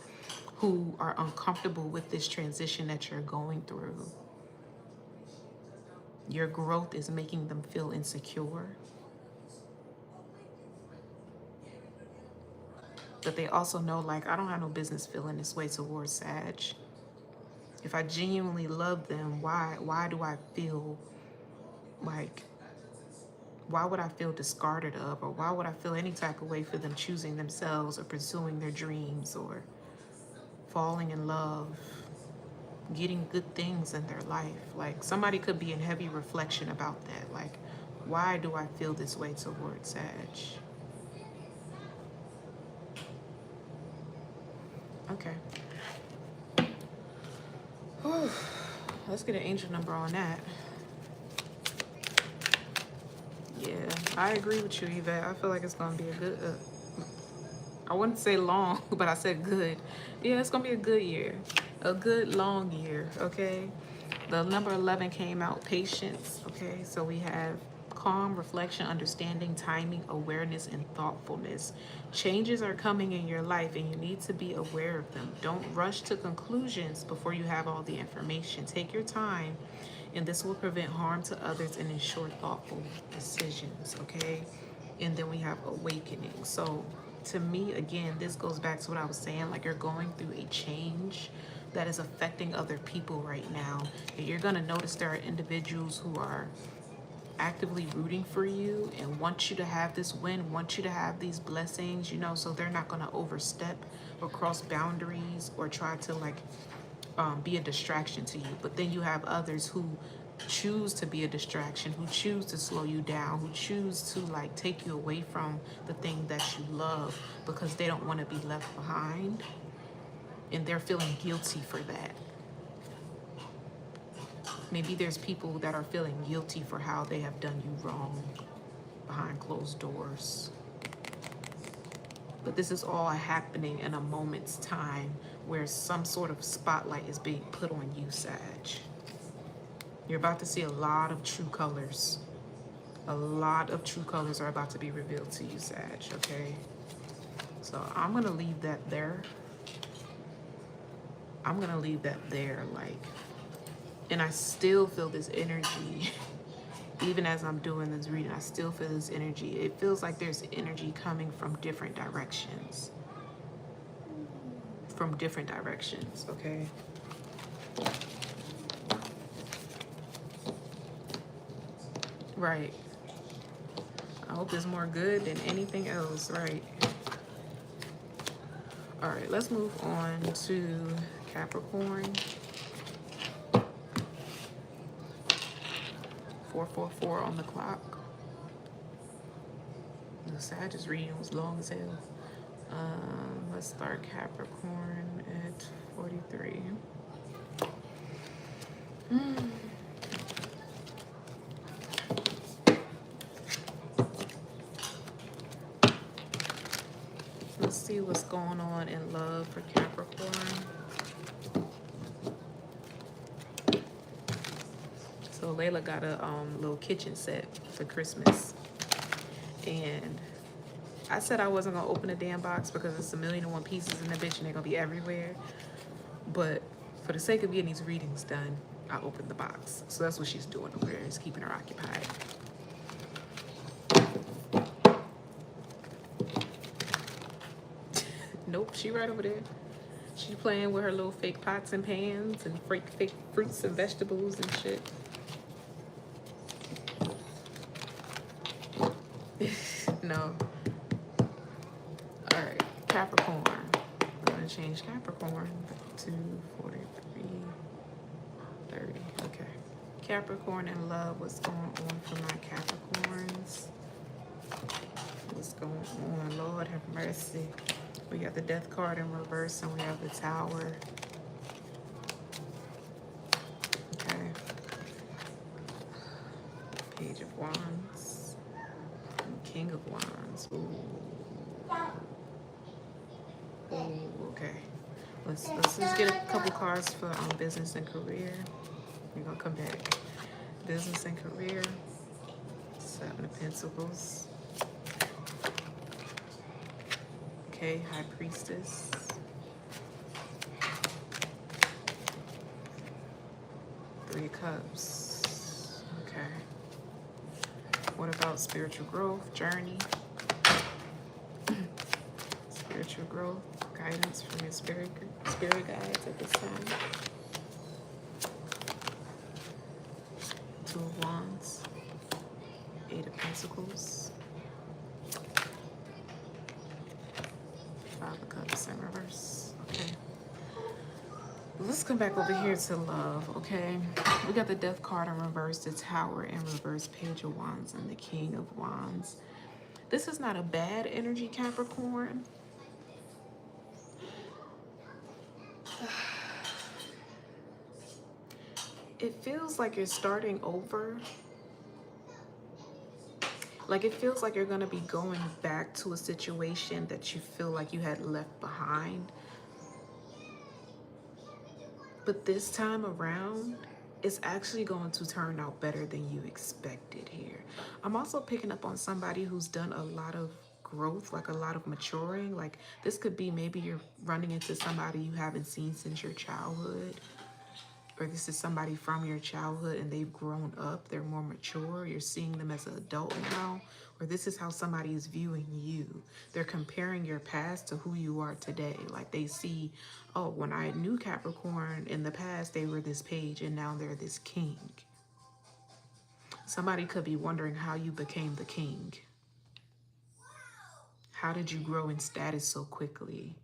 who are uncomfortable with this transition that you're going through. Your growth is making them feel insecure. But they also know, like, I don't have no business feeling this way towards Sag. If I genuinely love them, why do I feel like, why would I feel discarded of, or why would I feel any type of way for them choosing themselves or pursuing their dreams or falling in love, getting good things in their life? Like somebody could be in heavy reflection about that. Like, why do I feel this way towards Sag? Okay. Whew. Let's get an angel number on that. Yeah, I agree with you, Yvette. I feel like it's going to be a good... I wouldn't say long, but I said good. Yeah, it's gonna be a good year. A good long year, okay? The number 11 came out, patience, okay? So we have calm, reflection, understanding, timing, awareness, and thoughtfulness. Changes are coming in your life and you need to be aware of them. Don't rush to conclusions before you have all the information. Take your time, and this will prevent harm to others and ensure thoughtful decisions, okay? And then we have awakening. So to me, again, this goes back to what I was saying, like you're going through a change that is affecting other people right now. And you're gonna notice there are individuals who are actively rooting for you and want you to have this win, want you to have these blessings, you know, so they're not gonna overstep or cross boundaries or try to like be a distraction to you. But then you have others who choose to be a distraction, who choose to slow you down, who choose to like take you away from the thing that you love because they don't want to be left behind, and they're feeling guilty for that. Maybe there's people that are feeling guilty for how they have done you wrong behind closed doors. But this is all happening in a moment's time where some sort of spotlight is being put on you, Sag. You're about to see a lot of true colors. A lot of true colors are about to be revealed to you, Sag, okay? So I'm gonna leave that there. I'm gonna leave that there, like, and I still feel this energy. Even as I'm doing this reading, I still feel this energy. It feels like there's energy coming from different directions. From different directions, okay? Right. I hope it's more good than anything else, right? All right, let's move on to Capricorn. 444 on the clock. The Sagittarius reading was long as hell. Let's start Capricorn at 43. Let's see what's going on in love for Capricorn. So Layla got a little kitchen set for Christmas. And I said I wasn't gonna open the damn box because it's 1,000,001 pieces in the bitch and they're gonna be everywhere. But for the sake of getting these readings done, I opened the box. So that's what she's doing over there, is keeping her occupied. Nope, she right over there. She playing with her little fake pots and pans and fake fruits and vegetables and shit. No. All right, Capricorn. We're gonna change Capricorn to 43, 30. Okay. Capricorn in love. What's going on for my Capricorns? What's going on? Lord have mercy. We got the Death card in reverse and we have the Tower. Okay. Page of Wands. And King of Wands. Ooh. Ooh, okay. Let's just get a couple cards for business and career. We're gonna come back. Business and career. 7 of Pentacles. Okay, High Priestess. Three of Cups. Okay. What about spiritual growth, journey? Spiritual growth, guidance from your spirit guides at this time. 2 of Wands. 8 of Pentacles. 5 of Cups in reverse. Okay. Let's come back over here to love, okay? We got the Death card in reverse, the Tower in reverse, Page of Wands, and the King of Wands. This is not a bad energy, Capricorn. It feels like you're starting over. Like it feels like you're going to be going back to a situation that you feel like you had left behind. But this time around, it's actually going to turn out better than you expected here. I'm also picking up on somebody who's done a lot of growth, like a lot of maturing. Like this could be maybe you're running into somebody you haven't seen since your childhood, or this is somebody from your childhood and they've grown up, they're more mature, you're seeing them as an adult now, or this is how somebody is viewing you. They're comparing your past to who you are today. Like they see, oh, when I knew Capricorn in the past, they were this page and now they're this king. Somebody could be wondering how you became the king. How did you grow in status so quickly?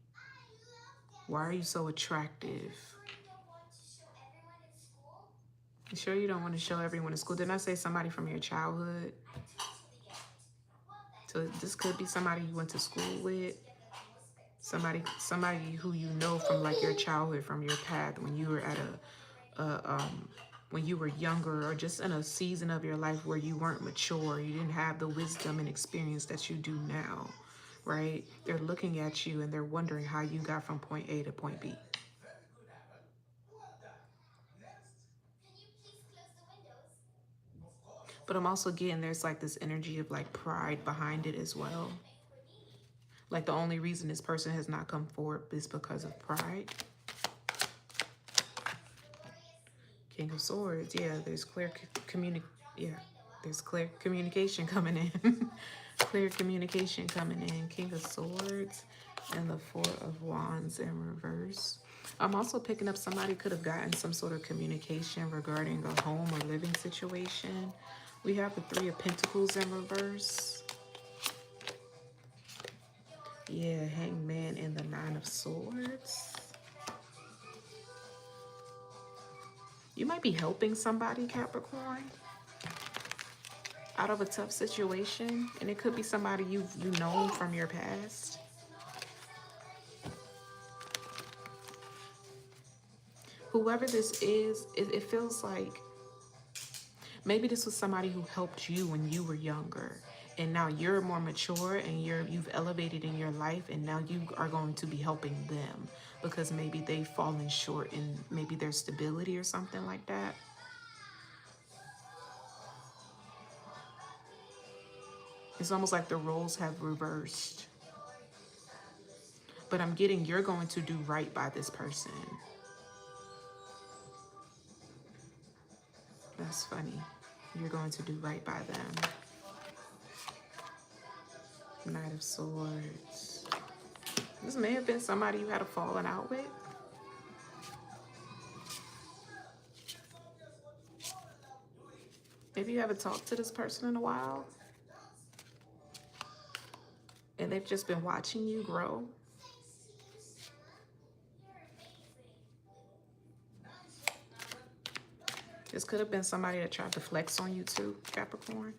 Why are you so attractive? You sure you don't want to show everyone in school? Didn't I say somebody from your childhood? So this could be somebody you went to school with. Somebody who you know from like your childhood, from your path, when you were at when you were younger, or just in a season of your life where you weren't mature, you didn't have the wisdom and experience that you do now, right? They're looking at you and they're wondering how you got from point A to point B. But I'm also getting there's like this energy of like pride behind it as well. Like the only reason this person has not come forward is because of pride. King of Swords, yeah, there's clear communication coming in. Clear communication coming in. King of Swords and the Four of Wands in reverse. I'm also picking up somebody could have gotten some sort of communication regarding a home or living situation. We have the Three of Pentacles in reverse. Yeah, Hangman and the Nine of Swords. You might be helping somebody, Capricorn, out of a tough situation. And it could be somebody you've known from your past. Whoever this is, it feels like maybe this was somebody who helped you when you were younger. And now you're more mature and you've elevated in your life, and now you are going to be helping them because maybe they've fallen short in maybe their stability or something like that. It's almost like the roles have reversed. But I'm getting you're going to do right by this person. That's funny. You're going to do right by them. Knight of Swords. This may have been somebody you had a falling out with. Maybe you haven't talked to this person in a while. And they've just been watching you grow. This could have been somebody that tried to flex on you too, Capricorn.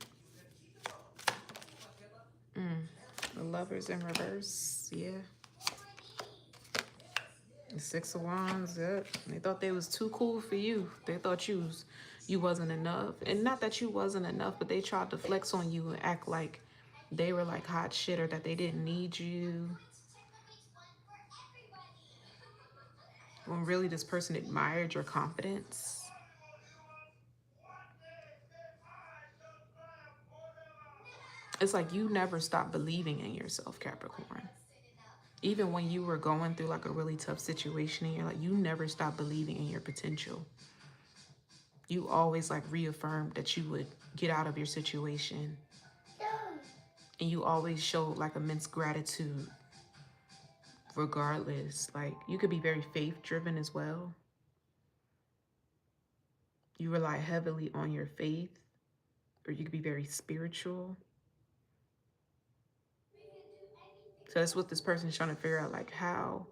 The Lovers in reverse, yeah. The Six of Wands, yep. They thought they was too cool for you. They thought you wasn't enough. And not that you wasn't enough, but they tried to flex on you and act like they were like hot shit or that they didn't need you. When really this person admired your confidence. It's like you never stopped believing in yourself, Capricorn. Even when you were going through like a really tough situation and you're like, you never stopped believing in your potential. You always like reaffirmed that you would get out of your situation. And you always showed like immense gratitude regardless. Like you could be very faith driven as well. You rely heavily on your faith, or you could be very spiritual. So that's what this person is trying to figure out, like how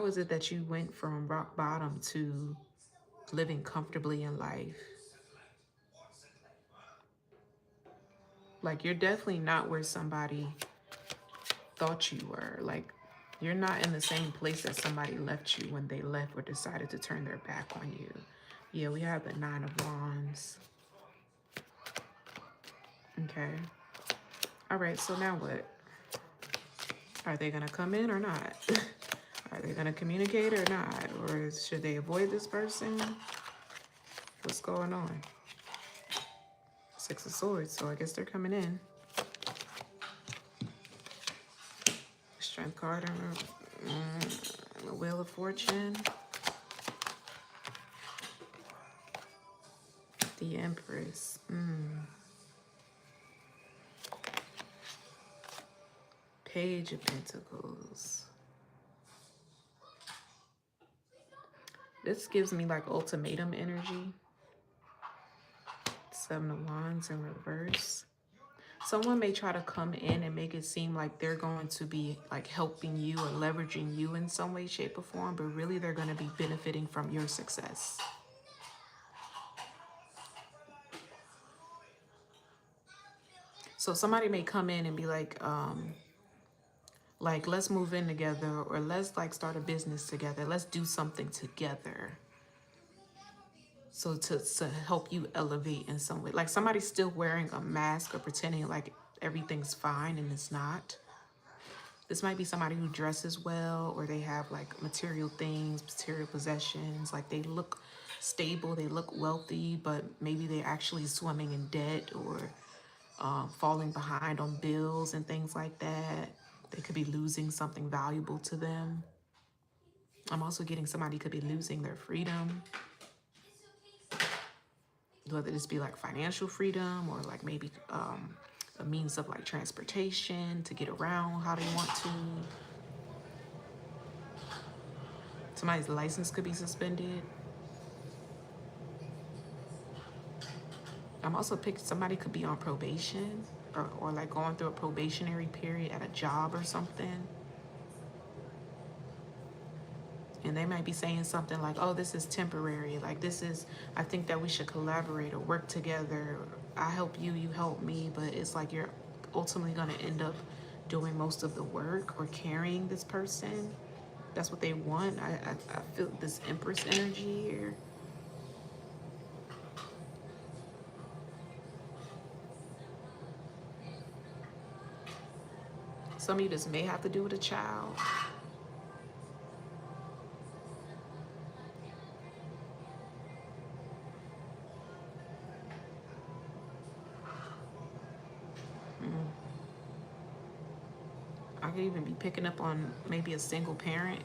is it that you went from rock bottom to living comfortably in life? Like you're definitely not where somebody thought you were. Like you're not in the same place that somebody left you when they left or decided to turn their back on you. Yeah, we have the Nine of Wands. Okay. All right, so now what? Are they going to come in or not? Are they going to communicate or not? Or should they avoid this person? What's going on? Six of Swords, so I guess they're coming in. Strength card and the Wheel of Fortune. The Empress. Page of Pentacles. This gives me like ultimatum energy. Seven of Wands in reverse. Someone may try to come in and make it seem like they're going to be like helping you or leveraging you in some way, shape, or form, but really they're going to be benefiting from your success. So somebody may come in and be like, let's move in together, or let's like start a business together. Let's do something together. So to help you elevate in some way. Like somebody's still wearing a mask or pretending like everything's fine and it's not. This might be somebody who dresses well, or they have like material things, material possessions. Like they look stable, they look wealthy, but maybe they're actually swimming in debt or falling behind on bills and things like that. They could be losing something valuable to them. I'm also getting somebody could be losing their freedom. Whether this be like financial freedom or like maybe a means of like transportation to get around how they want to. Somebody's license could be suspended. I'm also picking somebody could be on probation or like going through a probationary period at a job or something. And they might be saying something like, oh, this is temporary. Like this is, I think that we should collaborate or work together. I help you, you help me. But it's like you're ultimately going to end up doing most of the work or carrying this person. That's what they want. I feel this Empress energy here. Some of you, this may have to do with a child. I could even be picking up on maybe a single parent.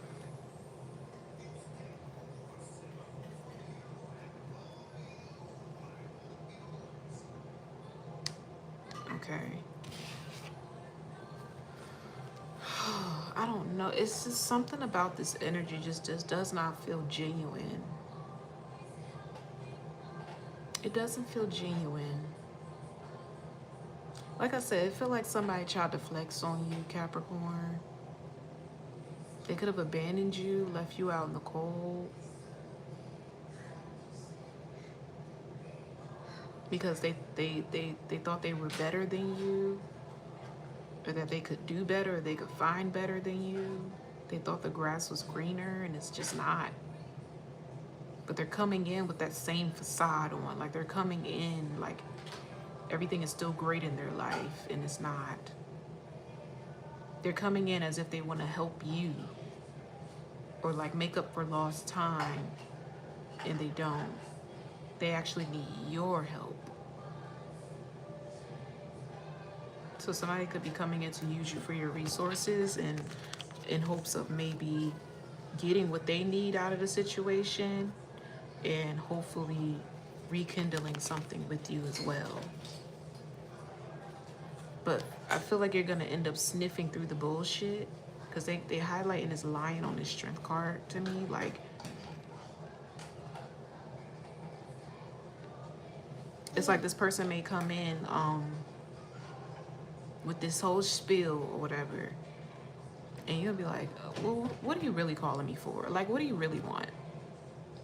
Okay. I don't know. It's just something about this energy just does not feel genuine. It doesn't feel genuine. Like I said, it feels like somebody tried to flex on you, Capricorn. They could have abandoned you, left you out in the cold. Because they thought they were better than you. Or that they could do better, or they could find better than you. They thought the grass was greener, and it's just not. But they're coming in with that same facade on. Like they're coming in like everything is still great in their life, and it's not. They're coming in as if they want to help you or like make up for lost time, and they don't. They actually need your help. So somebody could be coming in to use you for your resources and in hopes of maybe getting what they need out of the situation and hopefully rekindling something with you as well. But I feel like you're going to end up sniffing through the bullshit because they highlighting this lion on this strength card to me. Like, it's like this person may come in with this whole spiel or whatever, and you'll be like, well, what are you really calling me for? Like, what do you really want?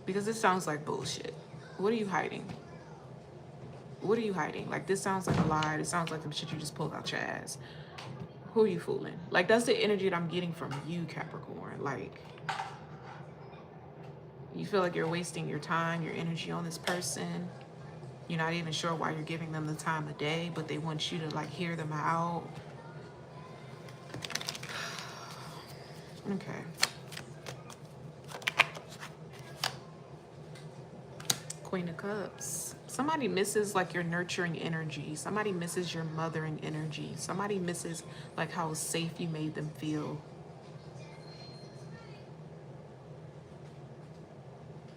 Because this sounds like bullshit. What are you hiding? What are you hiding? Like, this sounds like a lie. This sounds like some shit you just pulled out your ass. Who are you fooling? Like, that's the energy that I'm getting from you, Capricorn. Like, you feel like you're wasting your time, your energy on this person. You're not even sure why you're giving them the time of day, but they want you to like hear them out. Okay. Queen of Cups. Somebody misses like your nurturing energy. Somebody misses your mothering energy. Somebody misses like how safe you made them feel.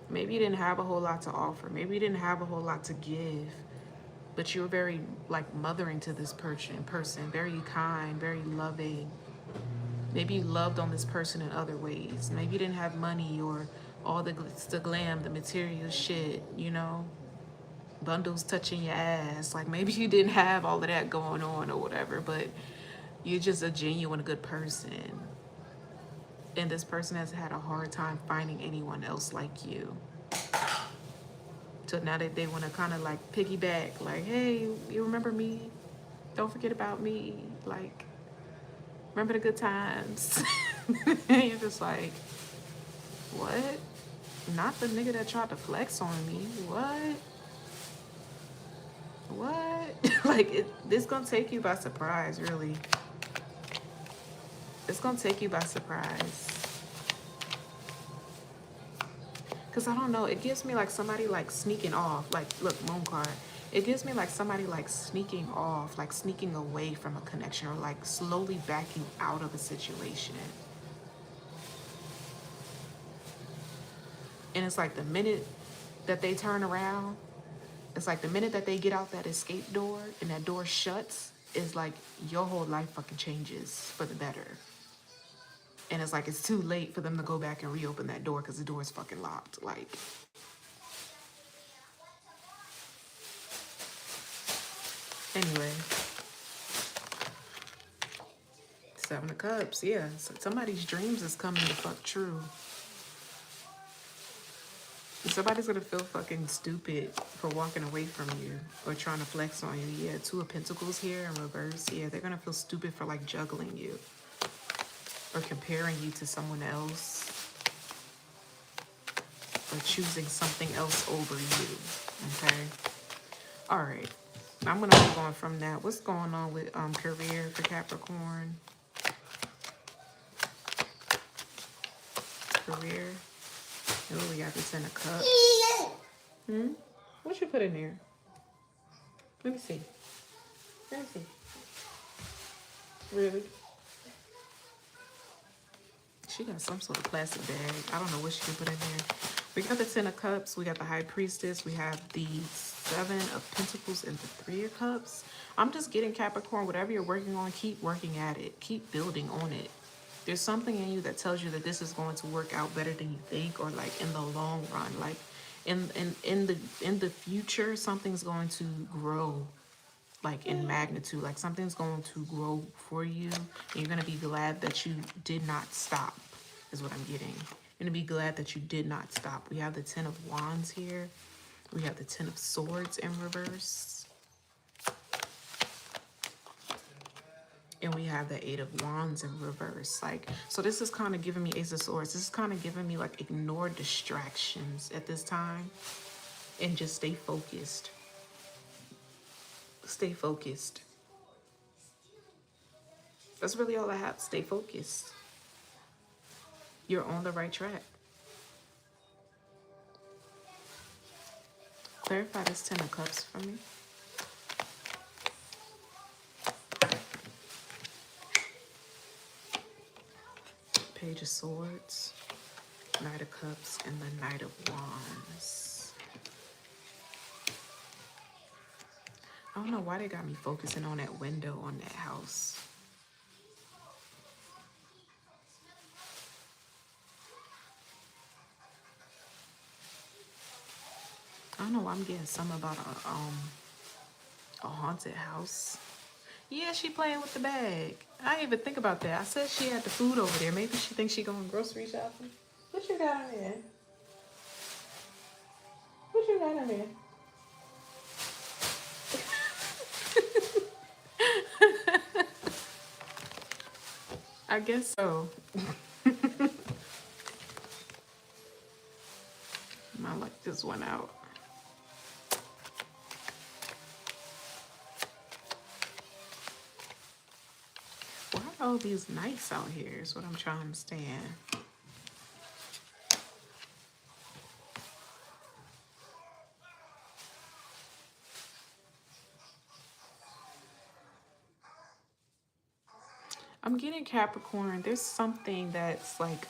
Maybe you didn't have a whole lot to offer. Maybe you didn't have a whole lot to give. But you were very like mothering to this person, very kind, very loving. Maybe you loved on this person in other ways. Maybe you didn't have money or all the glam, the material shit, you know, bundles touching your ass. Like maybe you didn't have all of that going on or whatever, but you're just a genuine good person. And this person has had a hard time finding anyone else like you. So now that they want to kind of like piggyback, like, hey, you remember me? Don't forget about me. Like, remember the good times. And you're just like, what? Not the nigga that tried to flex on me. What? Like, this gonna take you by surprise, really. It's gonna take you by surprise. Because I don't know, it gives me like somebody like sneaking off. Like, look, moon card. It gives me like somebody like sneaking off, like sneaking away from a connection or like slowly backing out of a situation. And it's like the minute that they turn around, it's like the minute that they get out that escape door and that door shuts, is like your whole life fucking changes for the better. And it's like it's too late for them to go back and reopen that door because the door is fucking locked. Like, anyway. Seven of Cups, yeah. So somebody's dreams is coming to fuck true. And somebody's gonna feel fucking stupid for walking away from you or trying to flex on you. Yeah, Two of Pentacles here in reverse. Yeah, they're gonna feel stupid for like juggling you or comparing you to someone else or choosing something else over you. Okay. All right. I'm gonna move on from that. What's going on with career for Capricorn? Career. Oh, we got the Ten of Cups. What you put in there? Let me see. Let me see. Really? She got some sort of plastic bag. I don't know what she can put in there. We got the Ten of Cups. We got the High Priestess. We have the Seven of Pentacles and the Three of Cups. I'm just getting Capricorn. Whatever you're working on, keep working at it. Keep building on it. There's something in you that tells you that this is going to work out better than you think, or like in the long run, like in the future, something's going to grow like in magnitude, like something's going to grow for you. And you're going to be glad that you did not stop, is what I'm getting. You're going to be glad that you did not stop. We have the Ten of Wands here. We have the Ten of Swords in reverse. And we have the Eight of Wands in reverse. Like, so this is kind of giving me Ace of Swords. This is kind of giving me like ignore distractions at this time and just stay focused. Stay focused. That's really all I have. Stay focused. You're on the right track. Clarify this Ten of Cups for me. Page of Swords, Knight of Cups, and the Knight of Wands. I don't know why they got me focusing on that window on that house. I don't know why I'm getting something about a haunted house. Yeah, she playing with the bag. I didn't even think about that. I said she had the food over there. Maybe she thinks she going grocery shopping. What you got in there? What you got in there? I guess so. My luck just went out. all these nights out here is what I'm trying to understand. I'm getting Capricorn. There's something that's like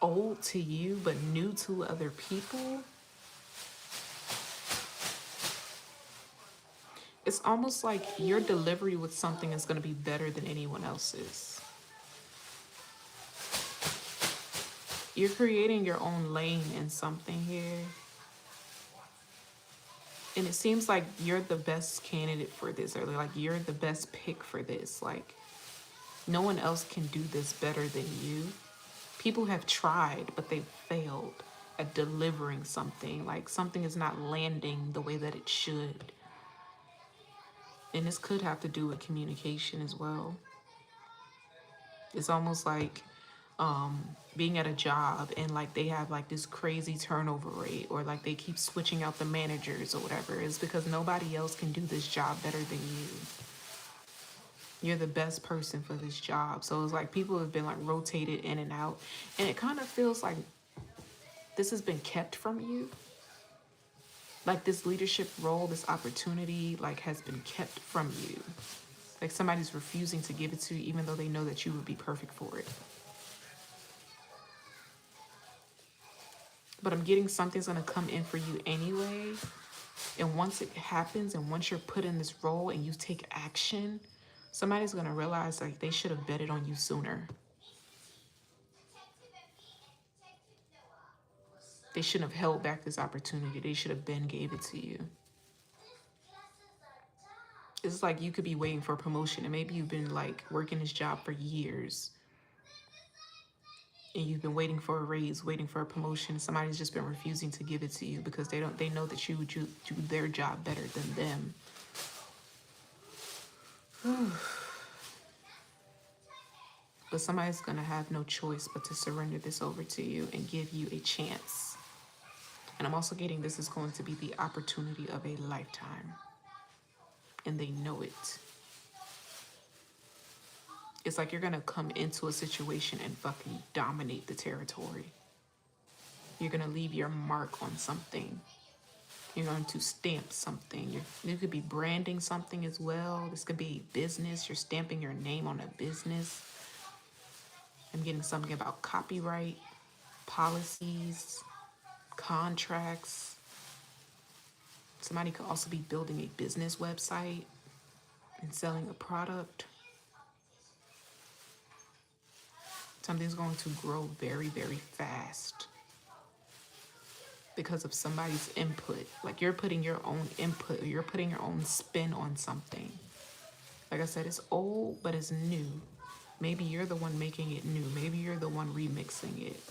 old to you but new to other people. It's almost like your delivery with something is going to be better than anyone else's. You're creating your own lane in something here. And it seems like you're the best candidate for this, or like you're the best pick for this. Like no one else can do this better than you. People have tried, but they've failed at delivering something. Like something is not landing the way that it should. And this could have to do with communication as well. It's almost like being at a job and like they have like this crazy turnover rate, or like they keep switching out the managers or whatever. It's because nobody else can do this job better than you. You're the best person for this job. So it's like people have been like rotated in and out, and it kind of feels like this has been kept from you. Like this leadership role, this opportunity like has been kept from you. Like somebody's refusing to give it to you even though they know that you would be perfect for it. But I'm getting something's going to come in for you anyway. And once it happens, and once you're put in this role and you take action, somebody's going to realize like they should have betted on you sooner. They shouldn't have held back this opportunity. They should have been gave it to you. It's like you could be waiting for a promotion, and maybe you've been like working this job for years. And you've been waiting for a raise, waiting for a promotion. Somebody's just been refusing to give it to you because they know that you would do their job better than them. But somebody's going to have no choice but to surrender this over to you and give you a chance. And I'm also getting this is going to be the opportunity of a lifetime. And they know it. It's like you're going to come into a situation and fucking dominate the territory. You're going to leave your mark on something. You're going to stamp something. You could be branding something as well. This could be business. You're stamping your name on a business. I'm getting something about copyright, policies, contracts. Somebody could also be building a business website and selling a product. Something's going to grow very, very fast because of somebody's input. Like you're putting your own input, or you're putting your own spin on something. Like I said, it's old, but it's new. Maybe you're the one making it new. Maybe you're the one remixing it,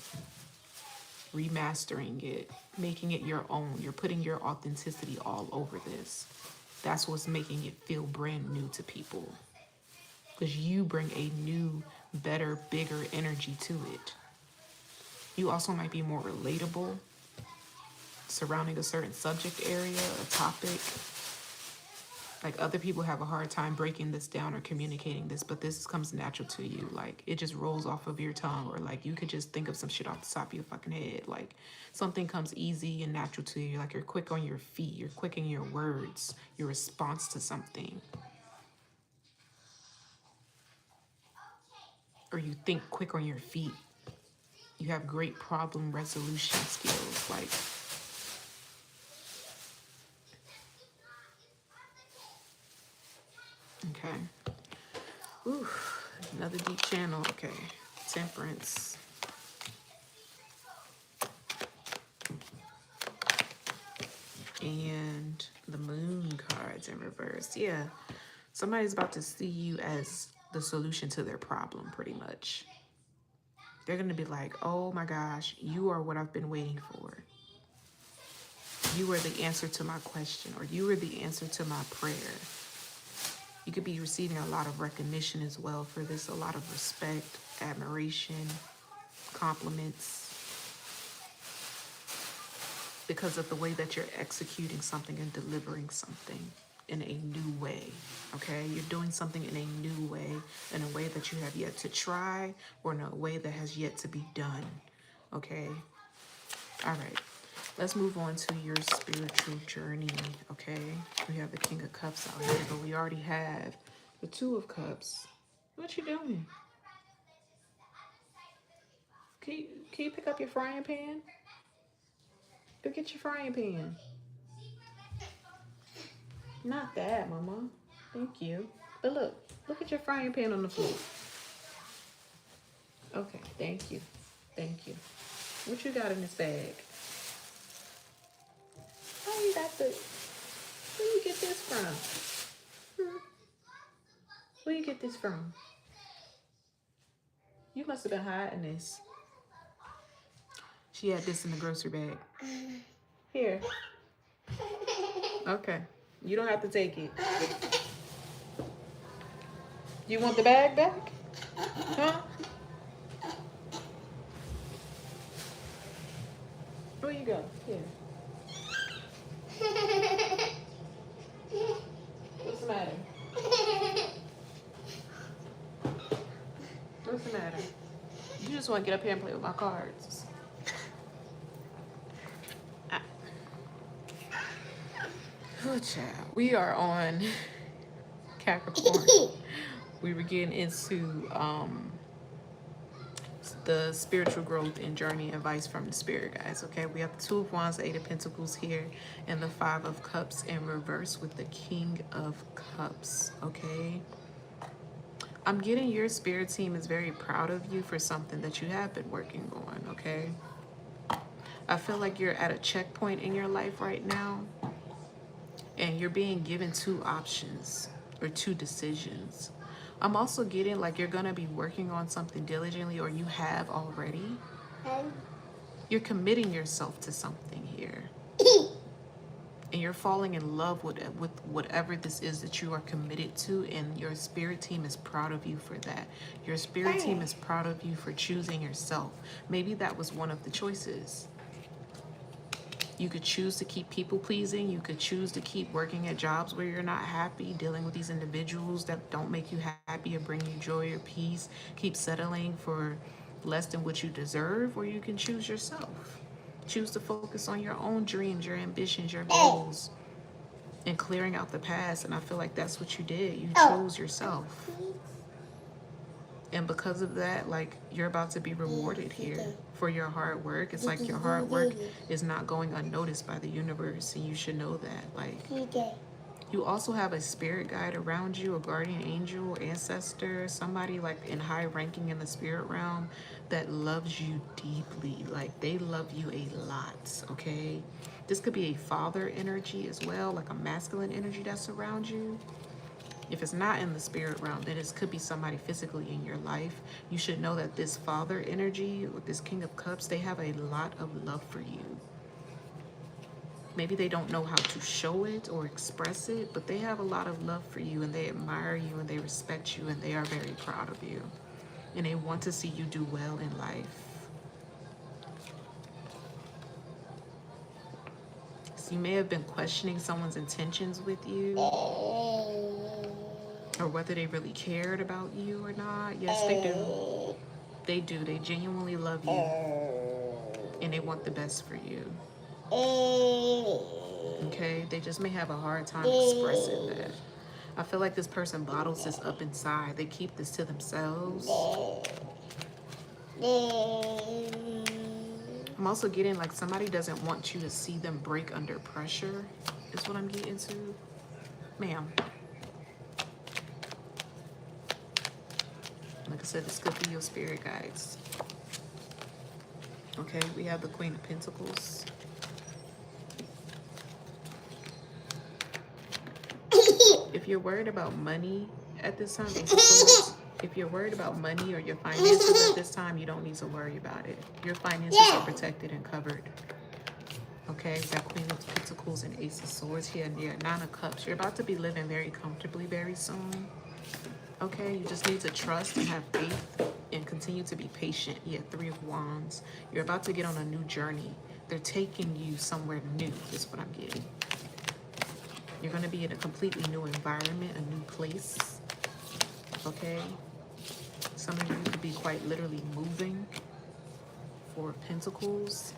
remastering it, making it your own. You're putting your authenticity all over this. That's what's making it feel brand new to people. Because you bring a new, better, bigger energy to it. You also might be more relatable surrounding a certain subject area, a topic. Like other people have a hard time breaking this down or communicating this, but this comes natural to you. Like it just rolls off of your tongue, or like you could just think of some shit off the top of your fucking head. Like something comes easy and natural to you. Like you're quick on your feet, you're quick in your words, your response to something. Or you think quick on your feet. You have great problem resolution skills. Like, okay. Ooh, another deep channel. Okay. Temperance. And the moon cards in reverse. Yeah. Somebody's about to see you as the solution to their problem, pretty much. They're going to be like, oh my gosh, you are what I've been waiting for. You are the answer to my question, or you are the answer to my prayer. You could be receiving a lot of recognition as well for this, a lot of respect, admiration, compliments, because of the way that you're executing something and delivering something in a new way. Okay, you're doing something in a new way, in a way that you have yet to try, or in a way that has yet to be done. Okay, all right, let's move on to your spiritual journey. Okay, we have the King of Cups out here, but we already have the Two of Cups. What you doing? Can you pick up your frying pan? Go get your frying pan. Not that, Mama. Thank you. But look at your frying pan on the floor. Okay, thank you. Thank you. What you got in this bag? Oh, you got the... Where you get this from? Where you get this from? You must have been hiding this. She had this in the grocery bag. Here. Okay. You don't have to take it. You want the bag back? Huh? Where you go? Here. What's the matter? What's the matter? You just want to get up here and play with my cards. Oh, child. We are on Capricorn. We were getting into the spiritual growth and journey advice from the spirit guys. Okay, we have the Two of Wands, the Eight of Pentacles here, and the Five of Cups in reverse with the King of Cups. Okay, I'm getting your spirit team is very proud of you for something that you have been working on. Okay, I feel like you're at a checkpoint in your life right now, and you're being given two options or two decisions. I'm also getting like you're going to be working on something diligently, or you have already. You're committing yourself to something here. And you're falling in love with whatever this is that you are committed to, and your spirit team is proud of you for that. Your spirit team is proud of you for choosing yourself. Maybe that was one of the choices. You could choose to keep people pleasing. You could choose to keep working at jobs where you're not happy, dealing with these individuals that don't make you happy or bring you joy or peace. Keep settling for less than what you deserve, or you can choose yourself. Choose to focus on your own dreams, your ambitions, your goals, and clearing out the past. And I feel like that's what you did. You chose yourself. And because of that, like, you're about to be rewarded here for your hard work. It's like your hard work is not going unnoticed by the universe, and you should know that. Like, you also have a spirit guide around you, a guardian angel, ancestor, somebody like in high ranking in the spirit realm that loves you deeply. Like, they love you a lot, okay? This could be a father energy as well, like a masculine energy that's around you. If it's not in the spirit realm, then it could be somebody physically in your life. You should know that this father energy with this King of Cups, they have a lot of love for you. Maybe they don't know how to show it or express it, but they have a lot of love for you, and they admire you, and they respect you, and they are very proud of you. And they want to see you do well in life. So you may have been questioning someone's intentions with you, or whether they really cared about you or not. Yes, they do. They do. They genuinely love you, and they want the best for you. Okay? They just may have a hard time expressing that. I feel like this person bottles this up inside. They keep this to themselves. I'm also getting like somebody doesn't want you to see them break under pressure, is what I'm getting to. Ma'am. Like I said, this could be your spirit guides. Okay, we have the Queen of Pentacles. If you're worried about money at this time, if you're worried about money or your finances at this time, you don't need to worry about it. Your finances are protected and covered. Okay, we got Queen of Pentacles and Ace of Swords here, and your Nine of Cups. You're about to be living very comfortably very soon. Okay, you just need to trust and have faith and continue to be patient. Yeah, Three of Wands. You're about to get on a new journey. They're taking you somewhere new, is what I'm getting. You're going to be in a completely new environment, a new place. Okay? Some of you could be quite literally moving. Four of Pentacles.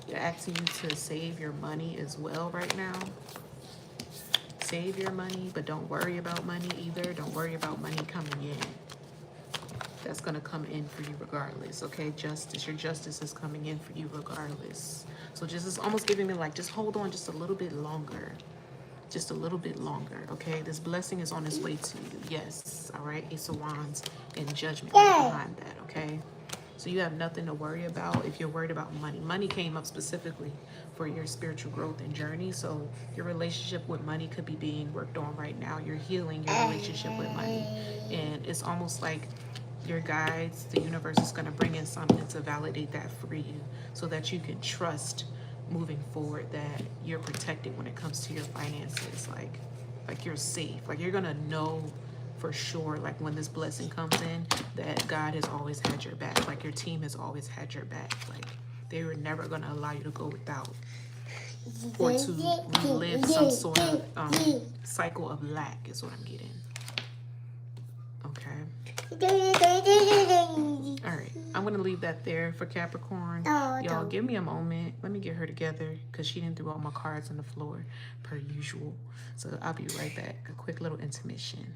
They're asking you to save your money as well right now. Save your money, but don't worry about money either. Don't worry about money coming in. That's going to come in for you regardless, okay? Justice. Your justice is coming in for you regardless. So just it's almost giving me like, just hold on just a little bit longer. Just a little bit longer, okay? This blessing is on its way to you. Yes, all right? Ace of Wands and Judgment right behind that, okay? So you have nothing to worry about if you're worried about money. Money came up specifically for your spiritual growth and journey. So your relationship with money could be being worked on right now. You're healing your relationship with money. And it's almost like your guides, the universe is going to bring in something to validate that for you so that you can trust moving forward that you're protected when it comes to your finances. Like you're safe. Like you're going to know for sure, like when this blessing comes in, that God has always had your back. Like your team has always had your back. Like they were never going to allow you to go without or to relive some sort of cycle of lack is what I'm getting. Okay. All right. I'm going to leave that there for Capricorn. Y'all, give me a moment. Let me get her together because she didn't throw all my cards on the floor per usual. So I'll be right back. A quick little intermission.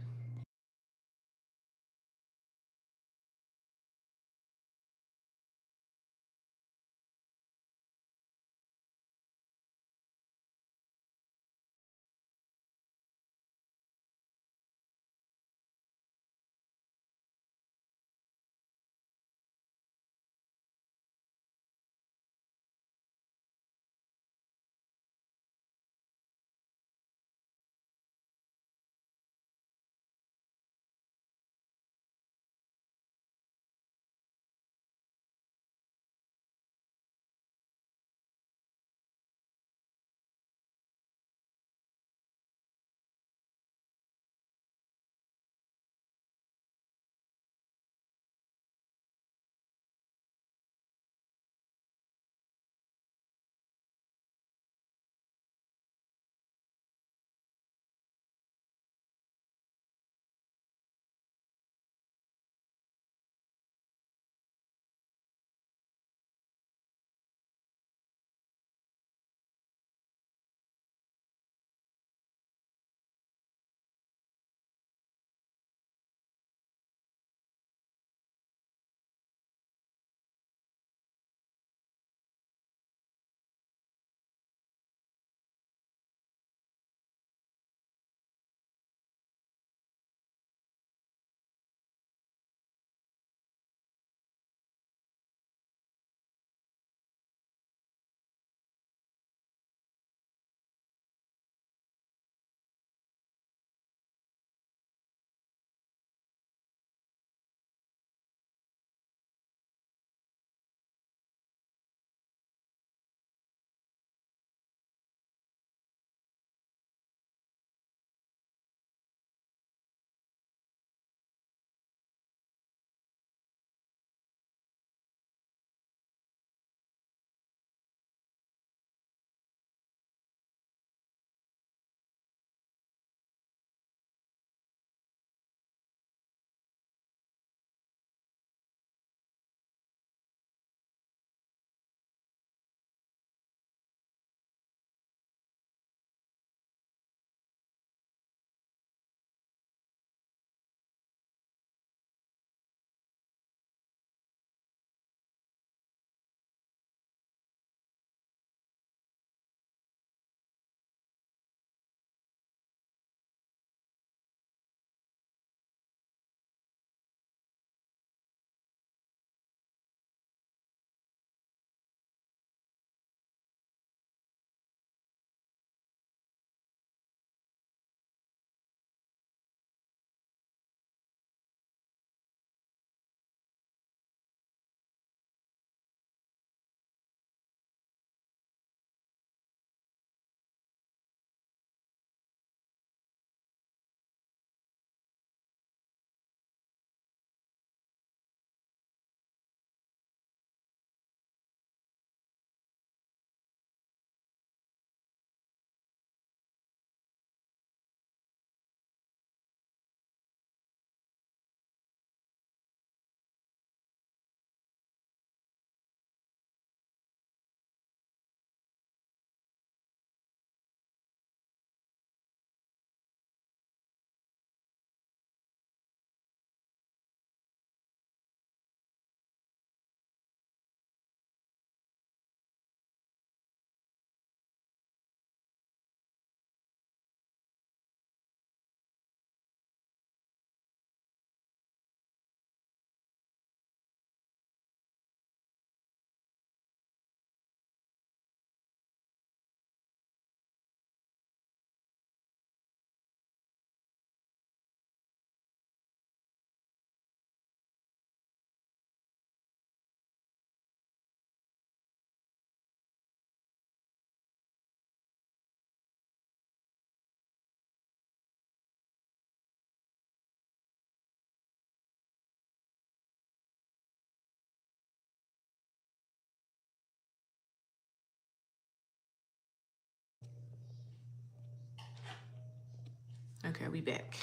Okay, we back.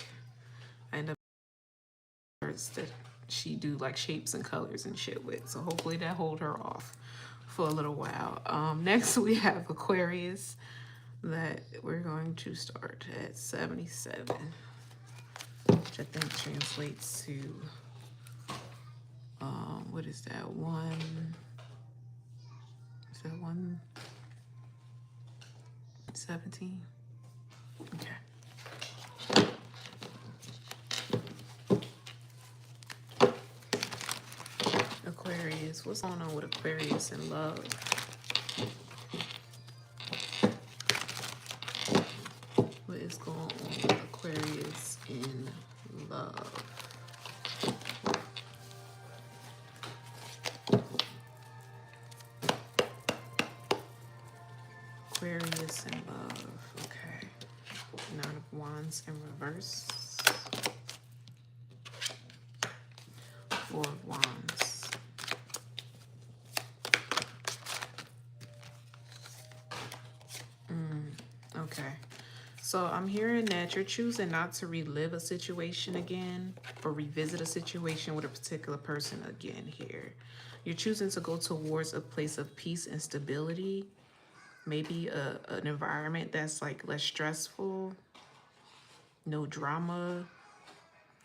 I end up words that she do like shapes and colors and shit with. So hopefully that hold her off for a little while. Next we have Aquarius that we're going to start at 77, which I think translates to what is that? 117? Okay. Aquarius, what's going on with Aquarius in love? What is going on with Aquarius in love? Aquarius in love. Okay. Nine of Wands in reverse. Four of Wands. Okay. So I'm hearing that you're choosing not to relive a situation again or revisit a situation with a particular person again here. You're choosing to go towards a place of peace and stability. Maybe an environment that's like less stressful, no drama.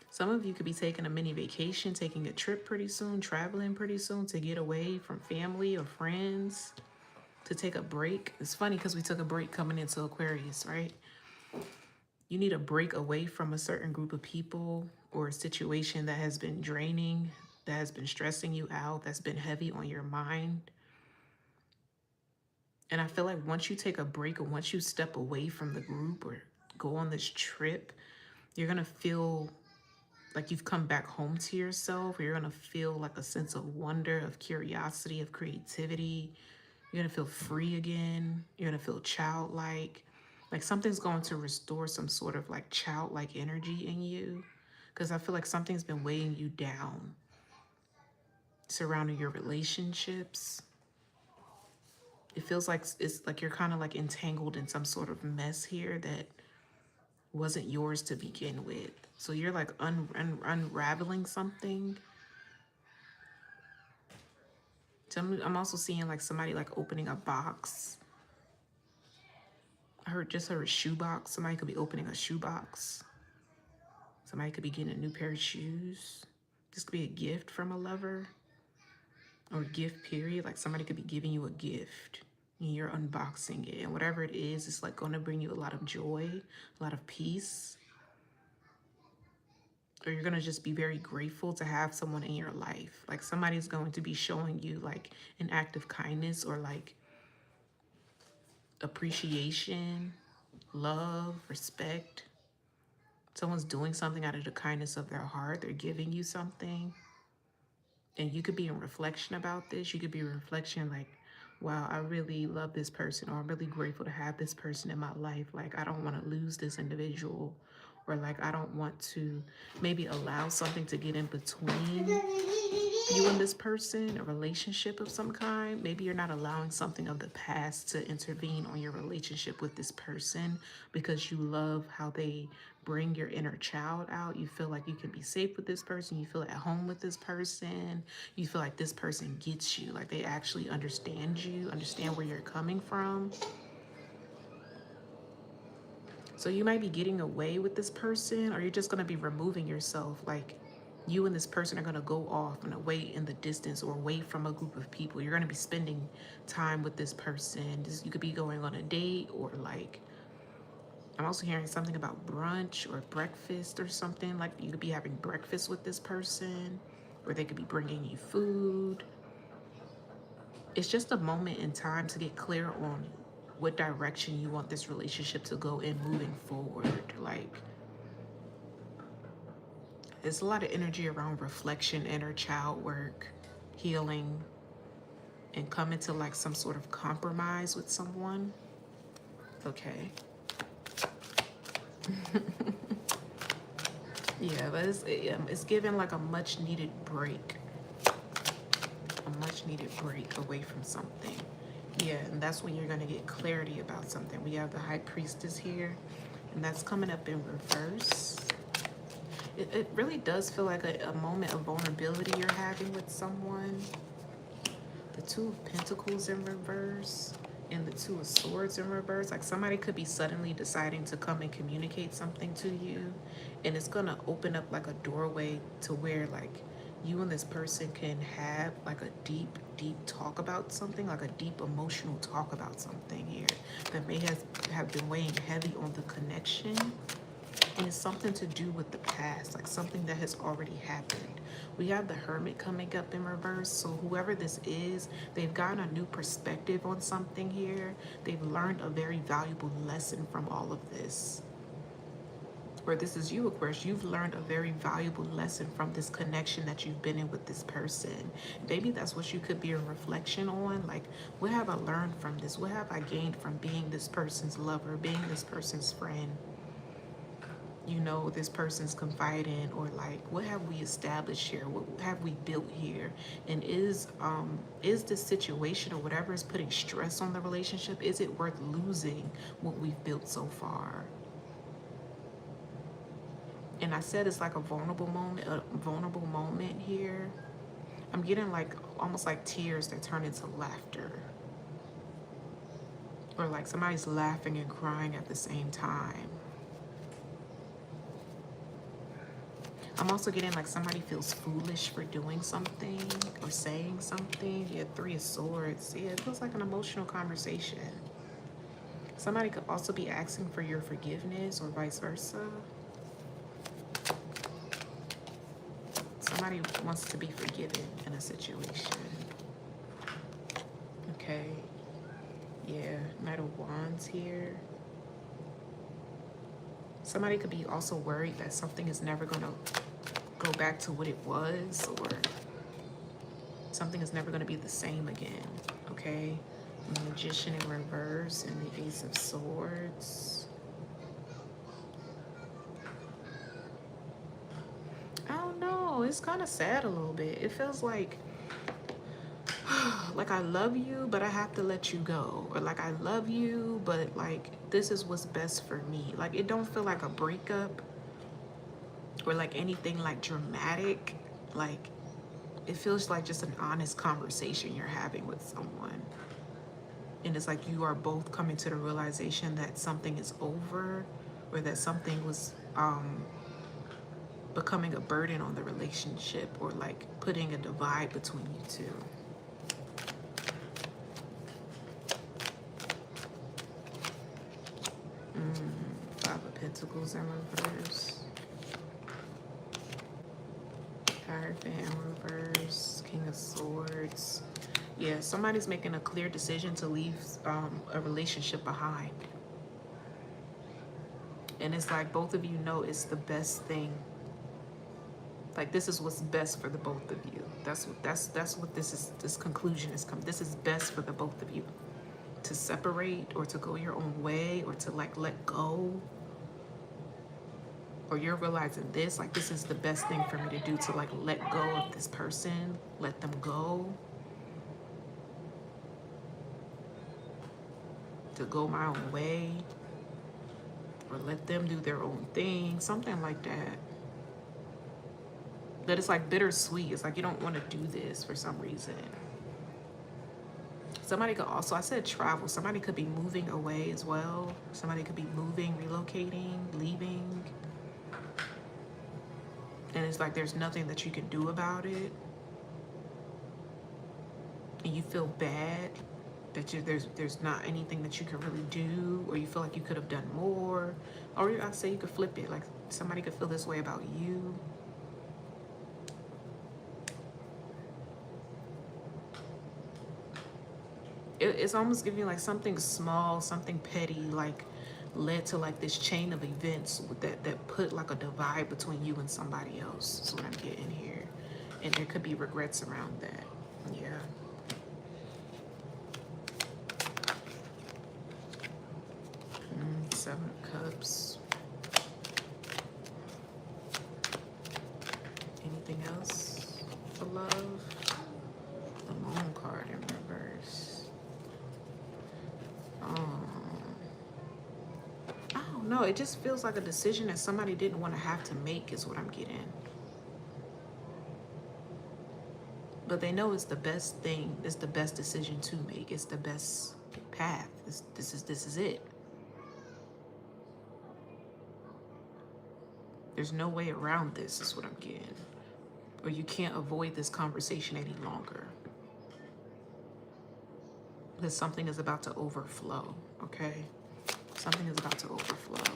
Some of you could be taking a mini vacation, taking a trip pretty soon, traveling pretty soon to get away from family or friends, to take a break. It's funny because we took a break coming into Aquarius, right? You need a break away from a certain group of people or a situation that has been draining, that has been stressing you out, that's been heavy on your mind. And I feel like once you take a break or once you step away from the group or go on this trip, you're going to feel like you've come back home to yourself. You're going to feel like a sense of wonder, of curiosity, of creativity. You're going to feel free again. You're going to feel childlike. Like something's going to restore some sort of like childlike energy in you. Because I feel like something's been weighing you down surrounding your relationships. It feels like it's like you're kind of like entangled in some sort of mess here that wasn't yours to begin with. So you're like unraveling something. So I'm also seeing like somebody like opening a box. I just heard a shoebox. Somebody could be opening a shoebox. Somebody could be getting a new pair of shoes. This could be a gift from a lover or a gift period. Like somebody could be giving you a gift and you're unboxing it. And whatever it is, it's like going to bring you a lot of joy, a lot of peace. Or you're going to just be very grateful to have someone in your life. Like somebody's going to be showing you like an act of kindness or like appreciation, love, respect. Someone's doing something out of the kindness of their heart. They're giving you something. And you could be in reflection about this. You could be in reflection like, wow, I really love this person, or I'm really grateful to have this person in my life. Like, I don't want to lose this individual, or like, I don't want to maybe allow something to get in between you and this person, a relationship of some kind. Maybe you're not allowing something of the past to intervene on your relationship with this person because you love how they bring your inner child out. You feel like you can be safe with this person. You feel at home with this person. You feel like this person gets you, like they actually understand you, understand where you're coming from. So you might be getting away with this person, or you're just going to be removing yourself. Like you and this person are going to go off and away in the distance or away from a group of people. You're going to be spending time with this person. You could be going on a date, or like, I'm also hearing something about brunch or breakfast or something. Like you could be having breakfast with this person, or they could be bringing you food. It's just a moment in time to get clear on what direction you want this relationship to go in moving forward. Like, there's a lot of energy around reflection, inner child work, healing, and coming to like some sort of compromise with someone. Okay. Yeah, but it's giving like a much needed break. A much needed break away from something. Yeah, and that's when you're going to get clarity about something. We have the High Priestess here. and that's coming up in reverse. It really does feel like a moment of vulnerability you're having with someone. The Two of Pentacles in reverse and the Two of Swords in reverse. Like somebody could be suddenly deciding to come and communicate something to you, and it's gonna open up like a doorway to where like you and this person can have like a deep talk about something, like a deep emotional talk about something here that may have been weighing heavy on the connection. And it's something to do with the past, like something that has already happened. We have the Hermit coming up in reverse. So whoever this is, they've gotten a new perspective on something here. They've learned a very valuable lesson from all of this. Or this is you, Aquarius. You've learned a very valuable lesson from this connection that you've been in with this person. Maybe that's what you could be a reflection on. Like, what have I learned from this? What have I gained from being this person's lover, being this person's friend? You know, this person's confidant, or like, what have we established here? What have we built here? And is this situation or whatever is putting stress on the relationship, is it worth losing what we've built so far? And I said it's like a vulnerable moment here. I'm getting like almost like tears that turn into laughter, or like somebody's laughing and crying at the same time. I'm also getting like somebody feels foolish for doing something or saying something. Yeah, Three of Swords. Yeah, it feels like an emotional conversation. Somebody could also be asking for your forgiveness or vice versa. Somebody wants to be forgiven in a situation. Okay. Yeah, Knight of Wands here. Somebody could be also worried that something is never going to go back to what it was, or something is never going to be the same again. Okay. The Magician in reverse and the Ace of Swords. I don't know. It's kind of sad a little bit. It feels like I love you, but I have to let you go. Or like I love you, but like this is what's best for me. Like it don't feel like a breakup or like anything like dramatic. Like it feels like just an honest conversation you're having with someone. And it's like you are both coming to the realization that something is over, or that something was becoming a burden on the relationship, or like putting a divide between you two. Five of Pentacles in reverse. Hierophant in reverse. King of Swords. Yeah, somebody's making a clear decision to leave a relationship behind. And it's like both of you know it's the best thing. Like this is what's best for the both of you. That's what this conclusion is come. This is best for the both of you. To separate, or to go your own way, or to like let go. Or you're realizing this, like this is the best thing for me to do, to like let go of this person, let them go. To go my own way, or let them do their own thing, something like that. That it's like bittersweet. It's like you don't want to do this for some reason. Somebody could also, I said travel, somebody could be moving away as well. Somebody could be moving, relocating, leaving. And it's like there's nothing that you can do about it. And you feel bad that there's not anything that you can really do, or you feel like you could have done more. Or I'd say you could flip it, like somebody could feel this way about you. It's almost giving you like something small, something petty, like led to like this chain of events that put like a divide between you and somebody else. That's what I'm getting here. And there could be regrets around that. Yeah. Seven of Cups. Anything else for love? The Moon card in reverse. I don't No, it just feels like a decision that somebody didn't want to have to make is what I'm getting. But they know it's the best thing. It's the best decision to make. It's the best path. This is it. There's no way around this is what I'm getting. Or you can't avoid this conversation any longer. Because something is about to overflow, okay? Something is about to overflow.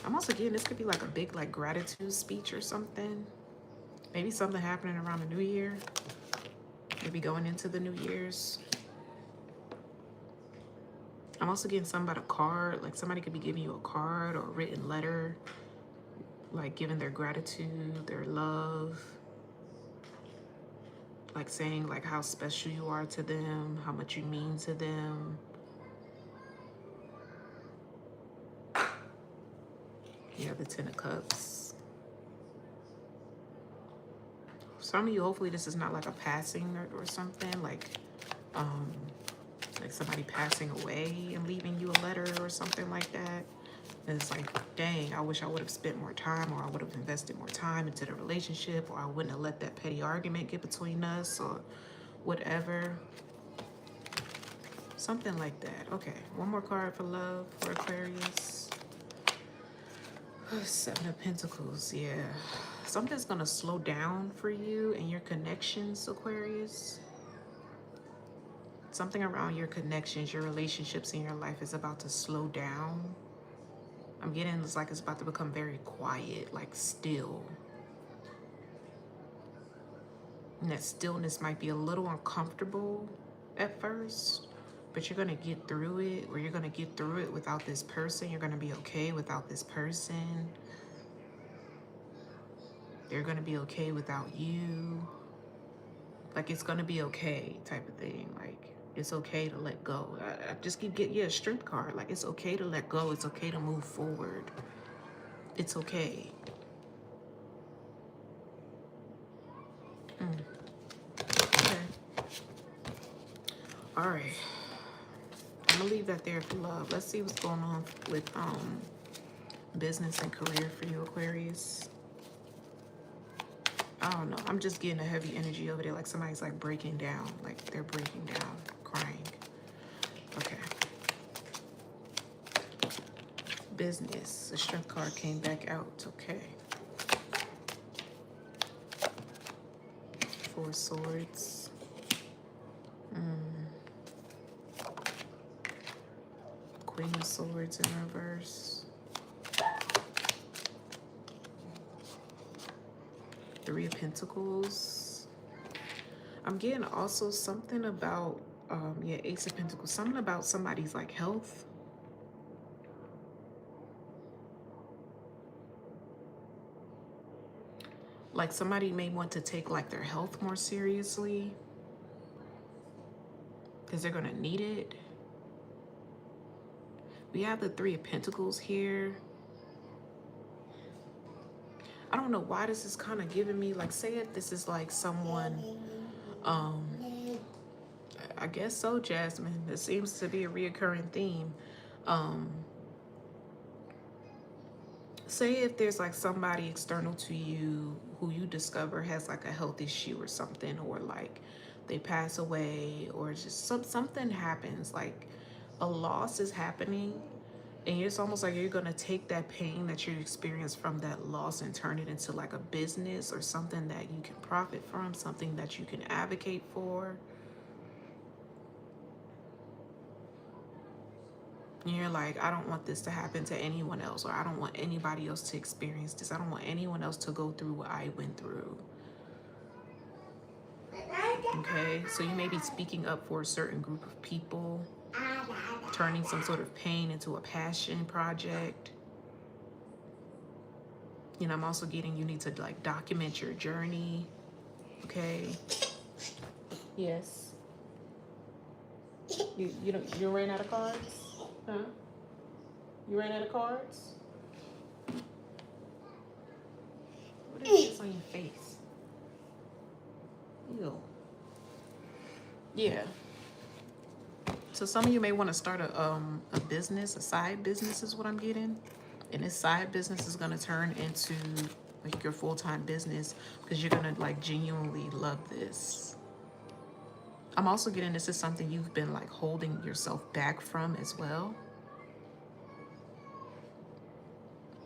I'm also getting this could be like a big like gratitude speech or something. Maybe something happening around the new year. Maybe going into the New Year's. I'm also getting something about a card. Like somebody could be giving you a card or a written letter. Like giving their gratitude, their love. Like saying like how special you are to them, how much you mean to them. Yeah, the Ten of Cups. Some of you, hopefully this is not like a passing or something, like somebody passing away and leaving you a letter or something like that. And it's like, dang, I wish I would have spent more time, or I would have invested more time into the relationship, or I wouldn't have let that petty argument get between us, or whatever. Something like that. Okay, one more card for love for Aquarius. Seven of Pentacles, yeah. Something's gonna slow down for you and your connections, Aquarius. Something around your connections, your relationships in your life is about to slow down. I'm getting it's like it's about to become very quiet, like still. And that stillness might be a little uncomfortable at first, but you're gonna get through it, or you're gonna get through it without this person. You're gonna be okay without this person. They're gonna be okay without you. Like it's gonna be okay type of thing. Like it's okay to let go. I just keep getting a strength card. Like it's okay to let go. It's okay to move forward. It's okay. Okay. All right. I'm gonna leave that there for love. Let's see what's going on with business and career for you, Aquarius. I don't know. I'm just getting a heavy energy over there. Like somebody's like breaking down. Like they're breaking down, crying. Okay. Business. The strength card came back out. Okay. Four Swords. Queen of Swords in reverse. Three of Pentacles. I'm getting also something about, yeah, Ace of Pentacles. Something about somebody's like health. Like somebody may want to take like their health more seriously because they're gonna need it. We have the Three of Pentacles here. I don't know why this is kind of giving me, like, say if this is like someone, I guess so, Jasmine. This seems to be a reoccurring theme. Say if there's like somebody external to you who you discover has like a health issue or something, or like they pass away, or just something happens, like a loss is happening, and it's almost like you're gonna take that pain that you experience from that loss and turn it into like a business or something that you can profit from, something that you can advocate for. And you're like, I don't want this to happen to anyone else, or I don't want anybody else to experience this. I don't want anyone else to go through what I went through. Okay, so you may be speaking up for a certain group of people, turning some sort of pain into a passion project. You know, I'm also getting you need to like document your journey. Okay. Yes. You ran out of cards? Huh? You ran out of cards? What is this on your face? Ew. Yeah. So some of you may want to start a business, a side business is what I'm getting. And this side business is going to turn into like your full-time business because you're going to like genuinely love this. I'm also getting this is something you've been like holding yourself back from as well.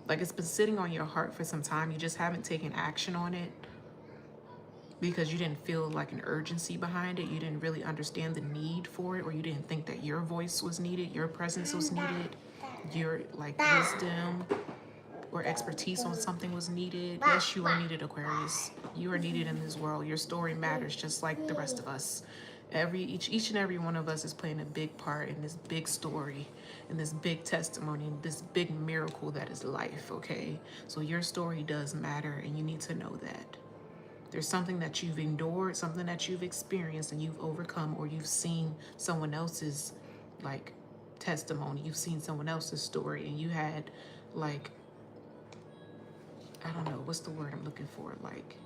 Like it's been sitting on your heart for some time. You just haven't taken action on it because you didn't feel like an urgency behind it. You didn't really understand the need for it, or you didn't think that your voice was needed, your presence was needed, your like wisdom or expertise on something was needed. Yes, you are needed, Aquarius. You are needed in this world. Your story matters just like the rest of us. Each and every one of us is playing a big part in this big story, in this big testimony, this big miracle that is life, okay? So your story does matter, and you need to know that. There's something that you've endured, something that you've experienced and you've overcome, or you've seen someone else's like testimony, you've seen someone else's story, and you had like, I don't know, what's the word I'm looking for? Like,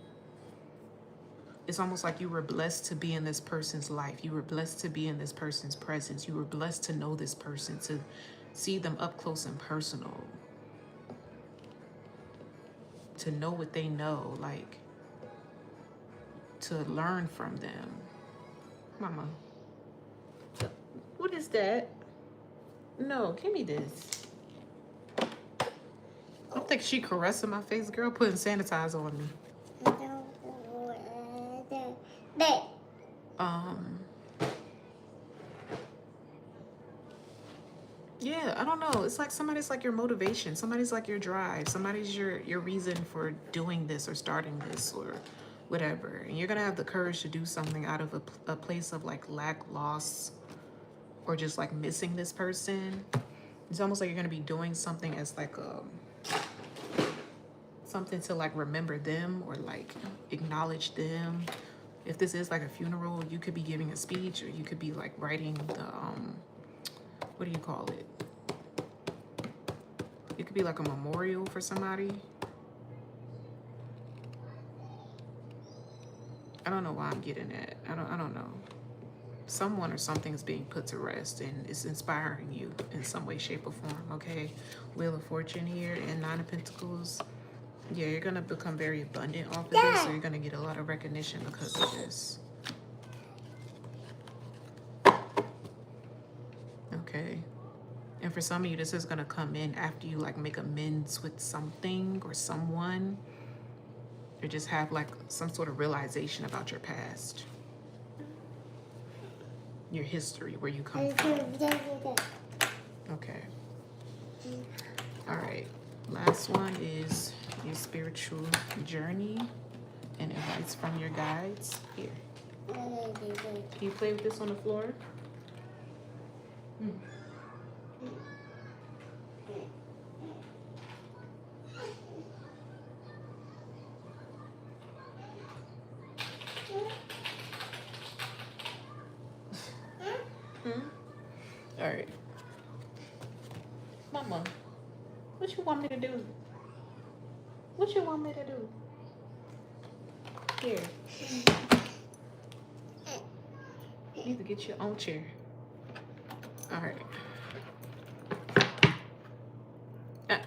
it's almost like you were blessed to be in this person's life. You were blessed to be in this person's presence. You were blessed to know this person, to see them up close and personal, to know what they know, like, to learn from them. Mama, what is that? No, give me this. I don't think she caressing my face, girl, putting sanitizer on me. Yeah, I don't know. It's like somebody's like your motivation. Somebody's like your drive. Somebody's your reason for doing this or starting this or whatever. And you're going to have the courage to do something out of a place of like lack, loss, or just like missing this person. It's almost like you're going to be doing something as like something to like remember them or like acknowledge them. If this is like a funeral, you could be giving a speech, or you could be like writing the what do you call it? It could be like a memorial for somebody. I don't know why I'm getting that. I don't know. Someone or something is being put to rest, and it's inspiring you in some way, shape, or form, okay? Wheel of Fortune here and Nine of Pentacles. Yeah, you're going to become very abundant off of this, so you're going to get a lot of recognition because of this. Okay. And for some of you, this is going to come in after you like make amends with something or someone, or just have like some sort of realization about your past, your history, where you come from. Okay. All right. Last one is your spiritual journey and advice from your guides. Here. Can you play with this on the floor? All right. Mama, what you want me to do? What you want me to do? Here. You need to get your own chair. All right.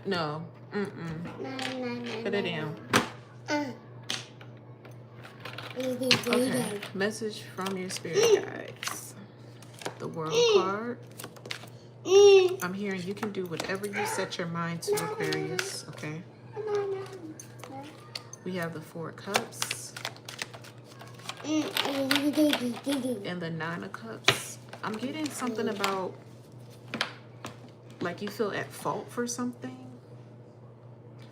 No. Put it down. Okay. Message from your spirit guides. The World card. I'm hearing you can do whatever you set your mind to, Aquarius. Okay. We have the Four of Cups. And the Nine of Cups. I'm getting something about like you feel at fault for something.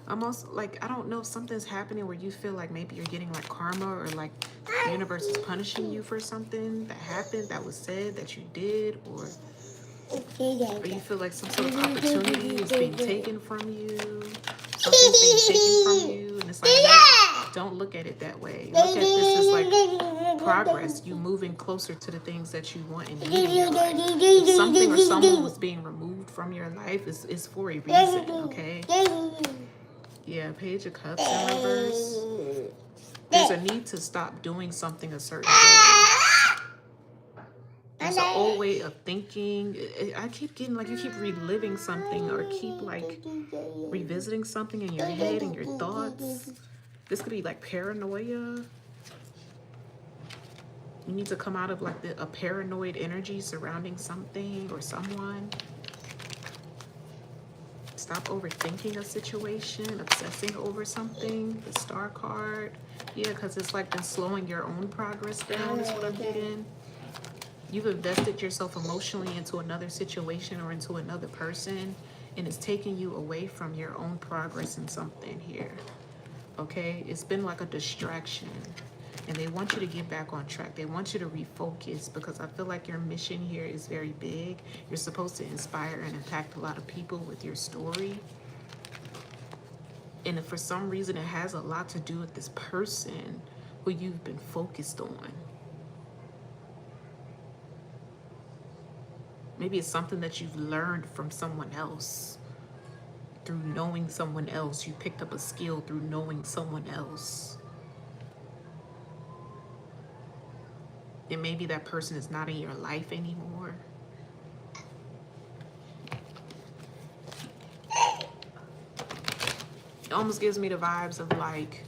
I'm also like, I don't know if something's happening where you feel like maybe you're getting like karma, or like the universe is punishing you for something that happened, that was said, that you did, or you feel like some sort of opportunity is being taken from you. Something's being taken from you. And it's like, no, don't look at it that way. Look at this as like progress. You moving closer to the things that you want and need in your life. If something or someone was being removed from your life, it's for a reason, okay? Yeah, Page of Cups in reverse. There's a need to stop doing something a certain way. It's an old way of thinking. I keep getting like you keep reliving something or keep like revisiting something in your head and your thoughts. This could be like paranoia. You need to come out of like a paranoid energy surrounding something or someone. Stop overthinking a situation, obsessing over something. The Star card. Yeah, because it's like been slowing your own progress down is what I'm getting. You've invested yourself emotionally into another situation or into another person, and it's taking you away from your own progress in something here. Okay? It's been like a distraction, and they want you to get back on track. They want you to refocus because I feel like your mission here is very big. You're supposed to inspire and impact a lot of people with your story. And if for some reason it has a lot to do with this person who you've been focused on. Maybe it's something that you've learned from someone else. Through knowing someone else. You picked up a skill through knowing someone else. And maybe that person is not in your life anymore. It almost gives me the vibes of like,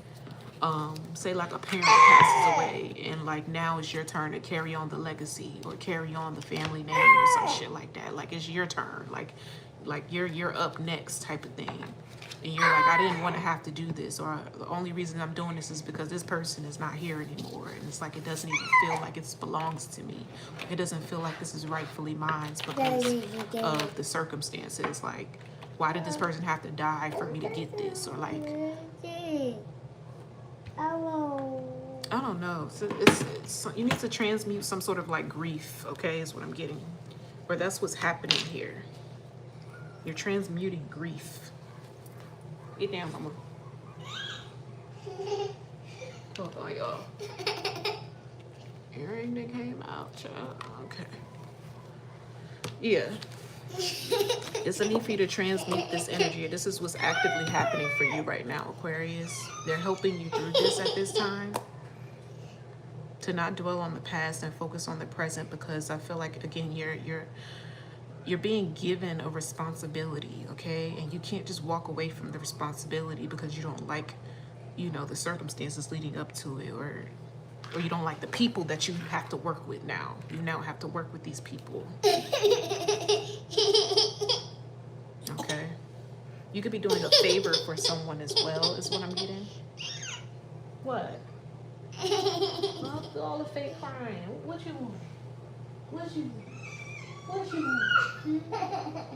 say like a parent passes away and like now it's your turn to carry on the legacy or carry on the family name or some shit like that. Like it's your turn, like you're up next type of thing. And you're like, I didn't want to have to do this, or the only reason I'm doing this is because this person is not here anymore. And it's like it doesn't even feel like it belongs to me. It doesn't feel like this is rightfully mine because of the circumstances. Like, why did this person have to die for me to get this? Or like, I don't know. So it's you need to transmute some sort of like grief, okay, is what I'm getting. Or that's what's happening here. You're transmuting grief. Get down, mama. Hold on, y'all. Earring that came out, child. Okay. Yeah. It's a need for you to transmute this energy. This is what's actively happening for you right now, Aquarius. They're helping you through this at this time. To not dwell on the past and focus on the present, because I feel like, again, you're being given a responsibility, okay? And you can't just walk away from the responsibility because you don't like, you know, the circumstances leading up to it, or you don't like the people that you have to work with now. You now have to work with these people. Okay? You could be doing a favor for someone as well, is what I'm getting. What? All the fake crying. What you want? What you want? What you want?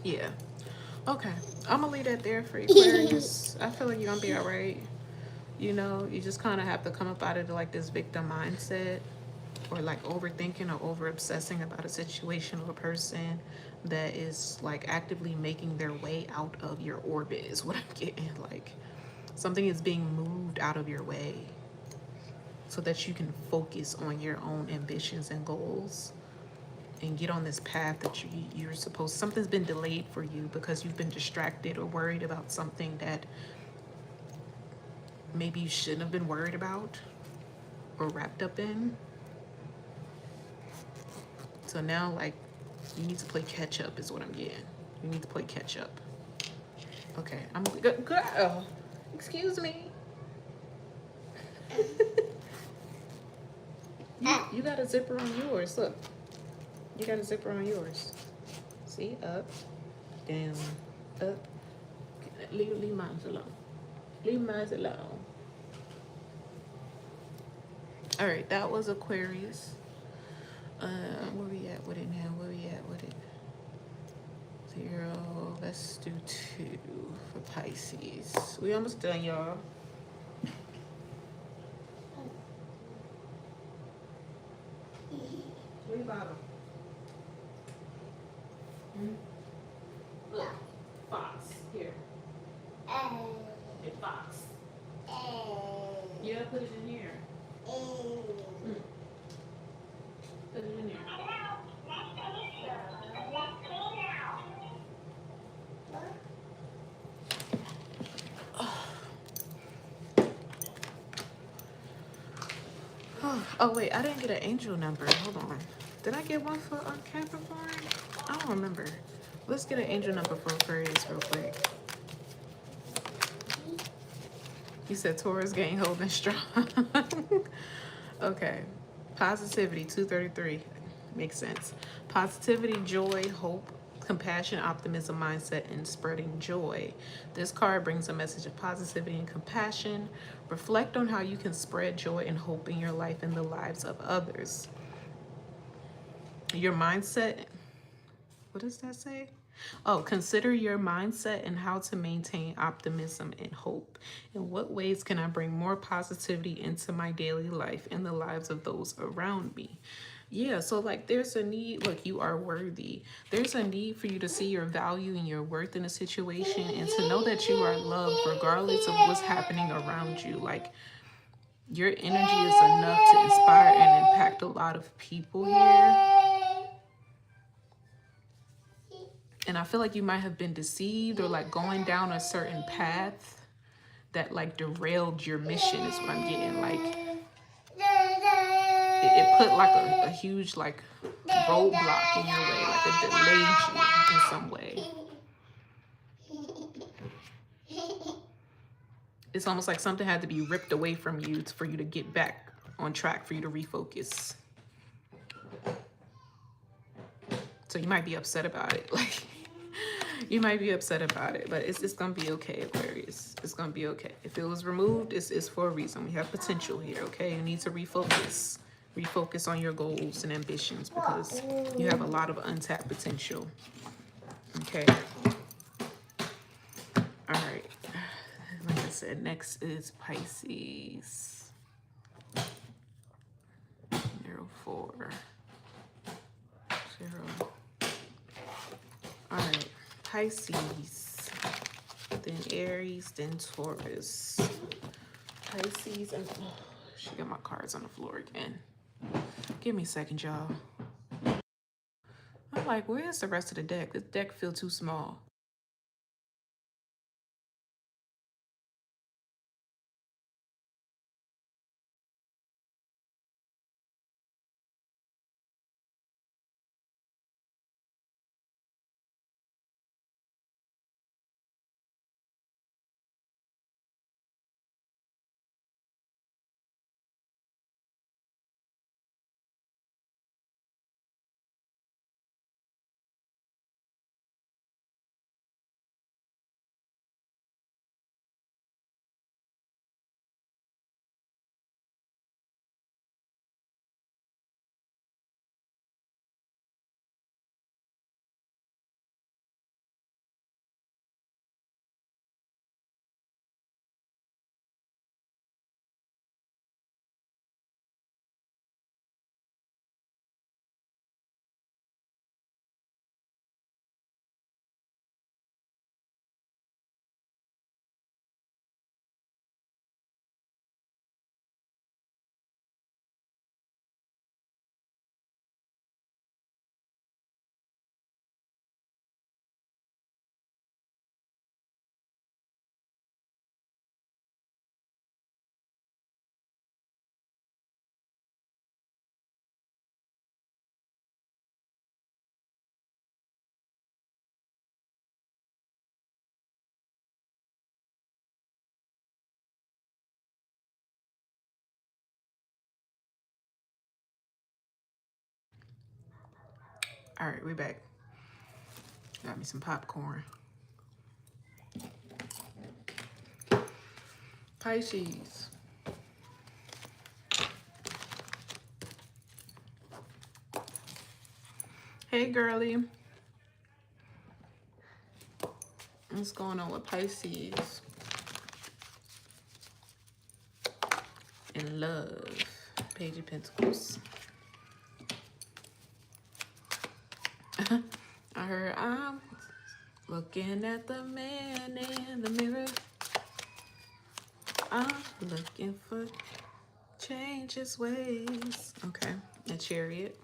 Yeah. Okay. I'm gonna leave that there for Aquarius. I feel like you're gonna be alright. You know, you just kind of have to come up out of like this victim mindset, or like overthinking or over obsessing about a situation or a person that is like actively making their way out of your orbit is what I'm getting. Like something is being moved out of your way so that you can focus on your own ambitions and goals and get on this path that you're supposed. Something's been delayed for you because you've been distracted or worried about something that maybe you shouldn't have been worried about or wrapped up in. So now, like, you need to play catch up is what I'm getting. You need to play catch up. Okay, I'm good. Girl, excuse me. You got a zipper on yours. Look, you got a zipper on yours. See, up, down, up. Leave mine alone. Leave mine alone. All right, that was Aquarius. Where we at with it now? Where we at with it? 0. Let's do 2 for Pisces. We almost done, y'all. Where you bottom? Look, Fox here. Hey, Fox. Yeah, put it in here. Put it in there. Oh wait, I didn't get an angel number. Hold on. Did I get one for Capricorn? I don't remember. Let's get an angel number for Aquarius real quick. You said Taurus gang holding strong. Okay. Positivity, 233. Makes sense. Positivity, joy, hope, compassion, optimism, mindset, and spreading joy. This card brings a message of positivity and compassion. Reflect on how you can spread joy and hope in your life and the lives of others. Your mindset, what does that say? Oh, consider your mindset and how to maintain optimism and hope. In what ways can I bring more positivity into my daily life and the lives of those around me? Yeah, so like there's a need, look, you are worthy. There's a need for you to see your value and your worth in a situation and to know that you are loved regardless of what's happening around you. Like your energy is enough to inspire and impact a lot of people here. And I feel like you might have been deceived or like going down a certain path that like derailed your mission is what I'm getting. Like it put like a huge like roadblock in your way, like it delayed you in some way. It's almost like something had to be ripped away from you for you to get back on track, for you to refocus. So you might be upset about it. Like you might be upset about it, but it's gonna be okay, Aquarius. It's gonna be okay. If it was removed, it's for a reason. We have potential here, okay? You need to refocus. Refocus on your goals and ambitions because you have a lot of untapped potential. Okay. All right. Like I said, next is Pisces. 04. 0. All right. Pisces. Then Aries. Then Taurus. Pisces. And oh, she got my cards on the floor again. Give me a second, y'all. I'm like, where's the rest of the deck? This deck feels too small. All right, we're back. Got me some popcorn. Pisces. Hey, girly. What's going on with Pisces? In love. Page of Pentacles. I heard I'm looking at the man in the mirror. I'm looking for change his ways. Okay, a Chariot.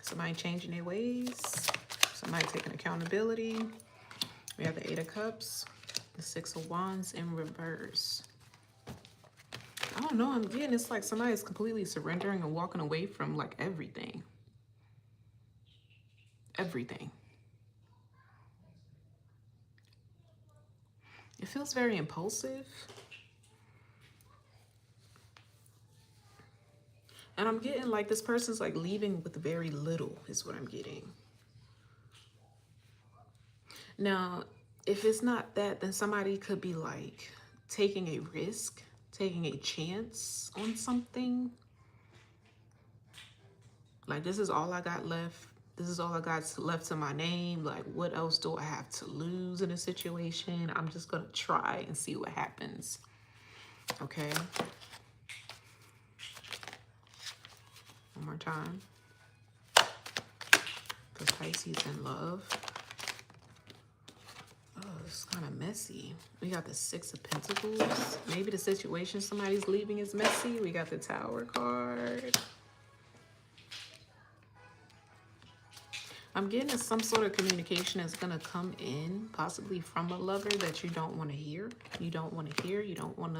Somebody changing their ways. Somebody taking accountability. We have the 8 of Cups, the 6 of Wands in reverse. I don't know. I'm getting it's like somebody's completely surrendering and walking away from like everything. Everything. It feels very impulsive. And I'm getting like this person's like leaving with very little is what I'm getting. Now, if it's not that, then somebody could be like taking a risk, taking a chance on something. Like, this is all I got left. This is all I got left to my name. Like, what else do I have to lose in a situation? I'm just going to try and see what happens. Okay. One more time. Because Pisces in love. Oh, it's kind of messy. We got the Six of Pentacles. Maybe the situation somebody's leaving is messy. We got the Tower card. I'm getting some sort of communication is going to come in, possibly from a lover that you don't want to hear. You don't want to hear. You don't want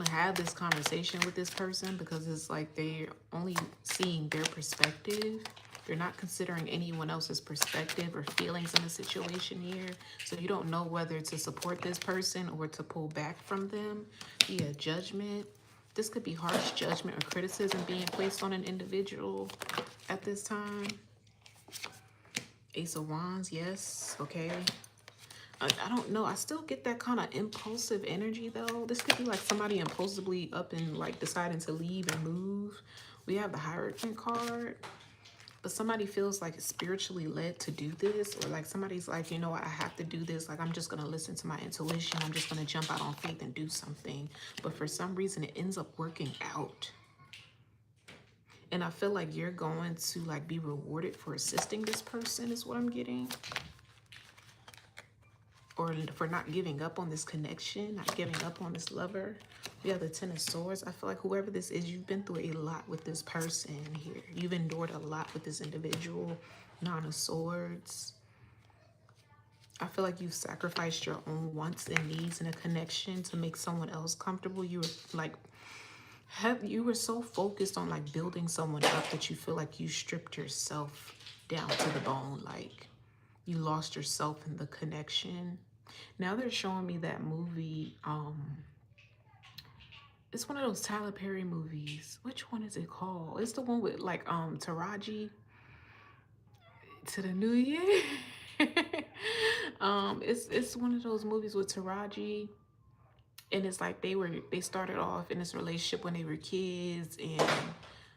to have this conversation with this person because it's like they're only seeing their perspective. They're not considering anyone else's perspective or feelings in the situation here. So you don't know whether to support this person or to pull back from them via judgment. This could be harsh judgment or criticism being placed on an individual at this time. Ace of Wands, yes, okay. I don't know. I still get that kind of impulsive energy, though. This could be like somebody impulsively up and like deciding to leave and move. We have the Hierophant card. But somebody feels like spiritually led to do this, or like somebody's like, you know what, I have to do this. Like, I'm just going to listen to my intuition. I'm just going to jump out on faith and do something. But for some reason, it ends up working out. And I feel like you're going to like be rewarded for assisting this person is what I'm getting. Or for not giving up on this connection, not giving up on this lover. We have the Ten of Swords. I feel like whoever this is, you've been through a lot with this person here. You've endured a lot with this individual. Nine of Swords. I feel like you've sacrificed your own wants and needs in a connection to make someone else comfortable. You were like, you were so focused on like building someone up that you feel like you stripped yourself down to the bone. Like, you lost yourself in the connection. Now they're showing me that movie. It's one of those Tyler Perry movies. Which one is it called? It's the one with like Taraji. To the New Year. It's one of those movies with Taraji. And it's like they started off in this relationship when they were kids, and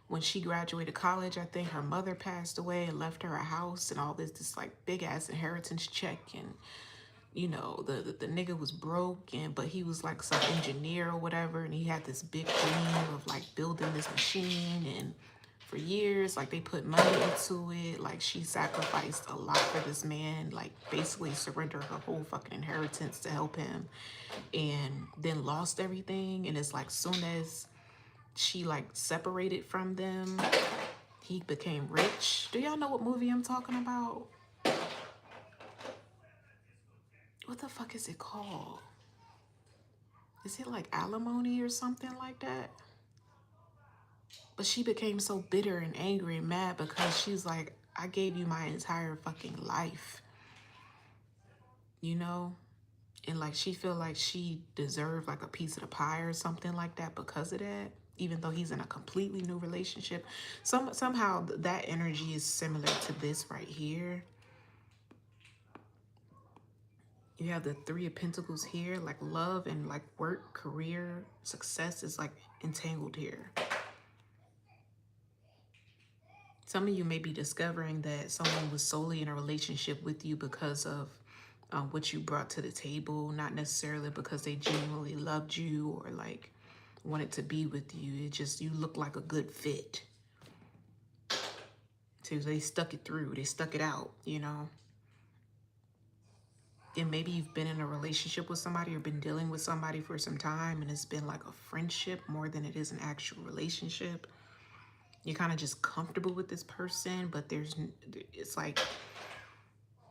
when she graduated college, I think her mother passed away and left her a house and all this like big ass inheritance check, and you know, the nigga was broke, but he was like some engineer or whatever, and he had this big dream of like building this machine, and for years like they put money into it. Like, she sacrificed a lot for this man, like basically surrendered her whole fucking inheritance to help him, and then lost everything. And it's like soon as she like separated from them, he became rich. Do y'all know what movie I'm talking about? What the fuck is it called? Is it like Alimony or something like that? But she became so bitter and angry and mad because she's like, I gave you my entire fucking life, you know? And like, she feel like she deserved like a piece of the pie or something like that because of that, even though he's in a completely new relationship. Somehow that energy is similar to this right here. You have the Three of Pentacles here, like love and like work, career, success is like entangled here. Some of you may be discovering that someone was solely in a relationship with you because of what you brought to the table, not necessarily because they genuinely loved you or like wanted to be with you. It just, you look like a good fit. So they stuck it through, they stuck it out, you know. And maybe you've been in a relationship with somebody or been dealing with somebody for some time, and it's been like a friendship more than it is an actual relationship. You're kind of just comfortable with this person, but it's like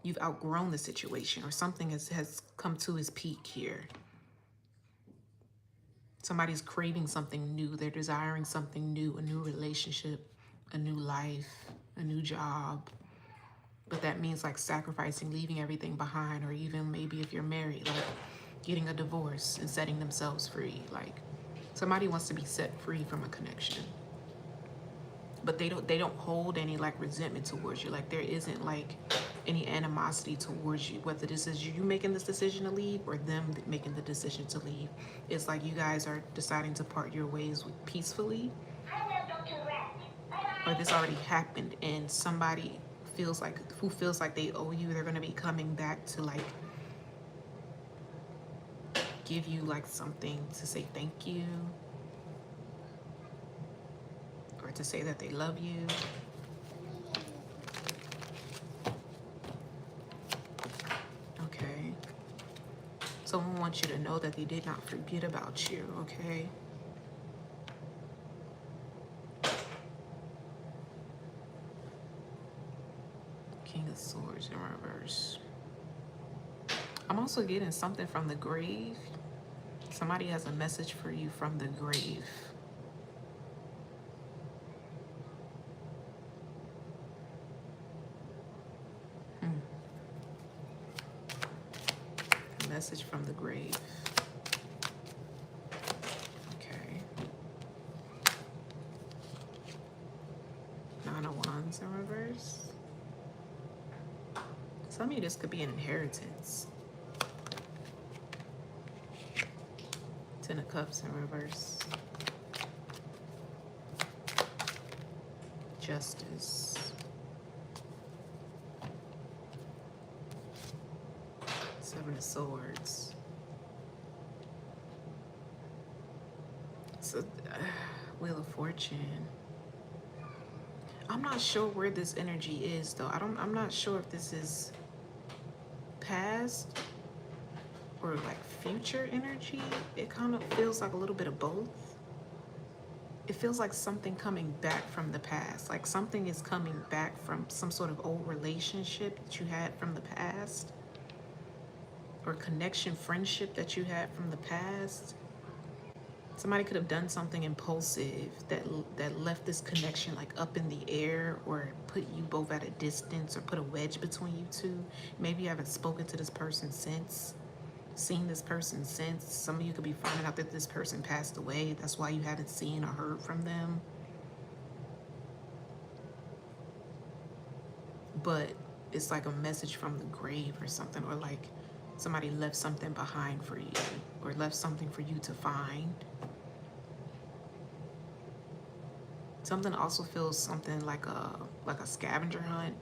you've outgrown the situation, or something has come to its peak here. Somebody's craving something new. They're desiring something new, a new relationship, a new life, a new job. But that means like sacrificing, leaving everything behind, or even maybe if you're married, like getting a divorce and setting themselves free. Like somebody wants to be set free from a connection. But they don't hold any like resentment towards you. Like there isn't like any animosity towards you, whether this is you making this decision to leave or them making the decision to leave. It's like you guys are deciding to part your ways peacefully, or this already happened and somebody feels like they owe you. They're going to be coming back to like give you like something to say thank you, or to say that they love you. Okay. Someone wants you to know that they did not forget about you, okay? King of Swords in reverse. I'm also getting something from the grave. Somebody has a message for you from the grave. Message from the grave. Okay. Nine of Wands in reverse. Some of you, this could be an inheritance. Ten of Cups in reverse. Justice. Seven of Swords. So, Wheel of Fortune. I'm not sure where this energy is though. I'm not sure if this is past or like future energy. It kind of feels like a little bit of both. It feels like something coming back from the past. Like something is coming back from some sort of old relationship that you had from the past, or connection, friendship that you had from the past. Somebody could have done something impulsive that left this connection like up in the air, or put you both at a distance, or put a wedge between you two. Maybe you haven't spoken to this person since, seen this person since. Some of you could be finding out that this person passed away. That's why you haven't seen or heard from them. But it's like a message from the grave or something, or like somebody left something behind for you, or left something for you to find. Something also feels something like a scavenger hunt.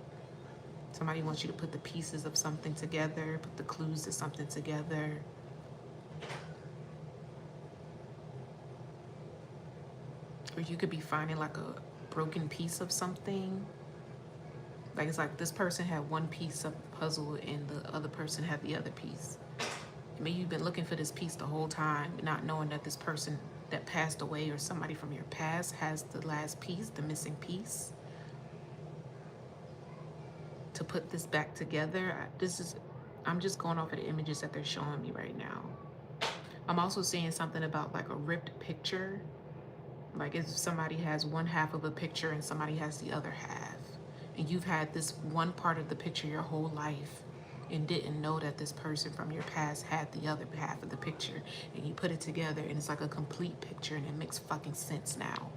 Somebody wants you to put the pieces of something together, put the clues to something together. Or you could be finding like a broken piece of something. Like it's like this person had one piece of the puzzle and the other person had the other piece. Maybe you've been looking for this piece the whole time, not knowing that this person that passed away or somebody from your past has the last piece, the missing piece. To put this back together, I'm just going off of the images that they're showing me right now. I'm also seeing something about like a ripped picture. Like if somebody has one half of a picture and somebody has the other half. And you've had this one part of the picture your whole life and didn't know that this person from your past had the other half of the picture, and you put it together and it's like a complete picture and it makes fucking sense now.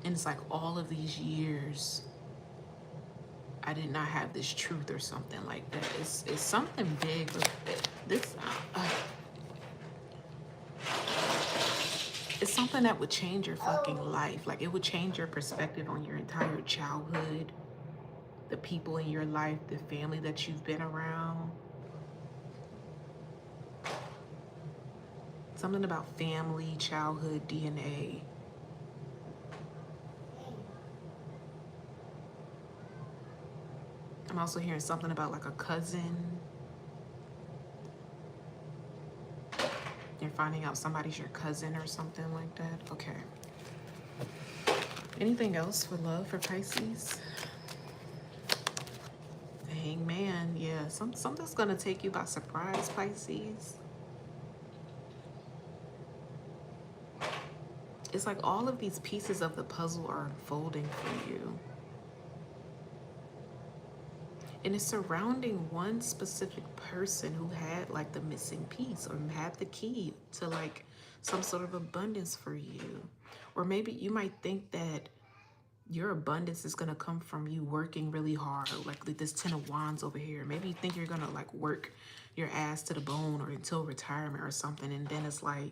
And it's like all of these years I did not have this truth or something like that. It's something big. This it's something that would change your fucking life. Like it would change your perspective on your entire childhood, the people in your life, the family that you've been around. Something about family, childhood, DNA. I'm also hearing something about like a cousin. You're finding out somebody's your cousin or something like that. Okay. Anything else for love for Pisces? The Hangman, yeah. Something's gonna take you by surprise, Pisces. It's like all of these pieces of the puzzle are unfolding for you. And it's surrounding one specific person who had like the missing piece or had the key to like some sort of abundance for you. Or maybe you might think that your abundance is going to come from you working really hard, like this 10 of wands over here. Maybe you think you're going to like work your ass to the bone or until retirement or something. And then it's like,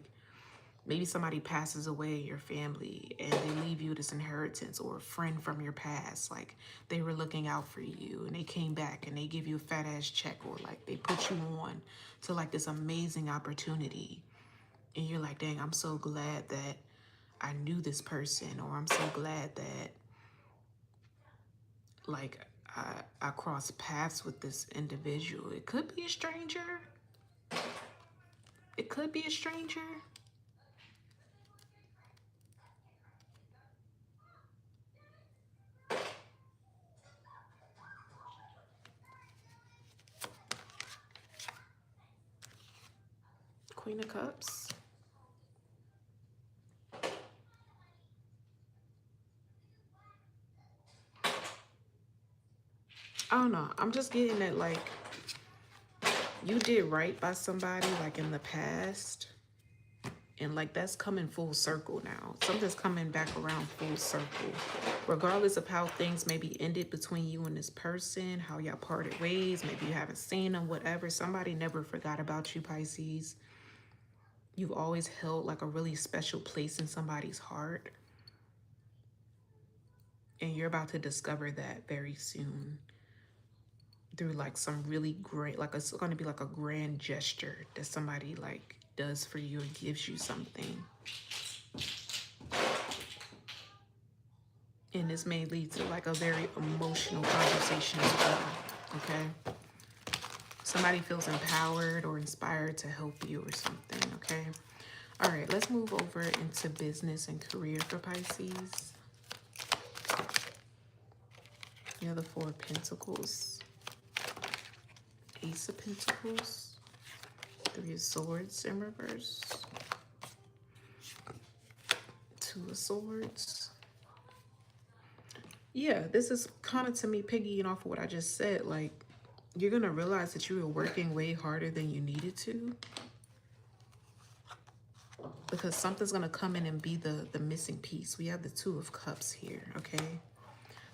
maybe somebody passes away in your family and they leave you this inheritance, or a friend from your past, like they were looking out for you and they came back and they give you a fat ass check, or like they put you on to like this amazing opportunity. And you're like, dang, I'm so glad that I knew this person, or I'm so glad that like I crossed paths with this individual. It could be a stranger. It could be a stranger. Queen of Cups. I don't know. I'm just getting that like you did right by somebody like in the past. And like that's coming full circle now. Something's coming back around full circle. Regardless of how things maybe ended between you and this person, how y'all parted ways, maybe you haven't seen them, whatever. Somebody never forgot about you, Pisces. You've always held like a really special place in somebody's heart. And you're about to discover that very soon. Through like some really great, like it's going to be like a grand gesture that somebody like does for you or gives you something. And this may lead to like a very emotional conversation as well, okay? Somebody feels empowered or inspired to help you or something, okay? All right, let's move over into business and career for Pisces. You have the Four of Pentacles. Ace of Pentacles, Three of Swords in reverse, Two of Swords. Yeah, this is kind of to me piggying off of what I just said. Like, you're going to realize that you were working way harder than you needed to. Because something's going to come in and be the missing piece. We have the Two of Cups here, okay?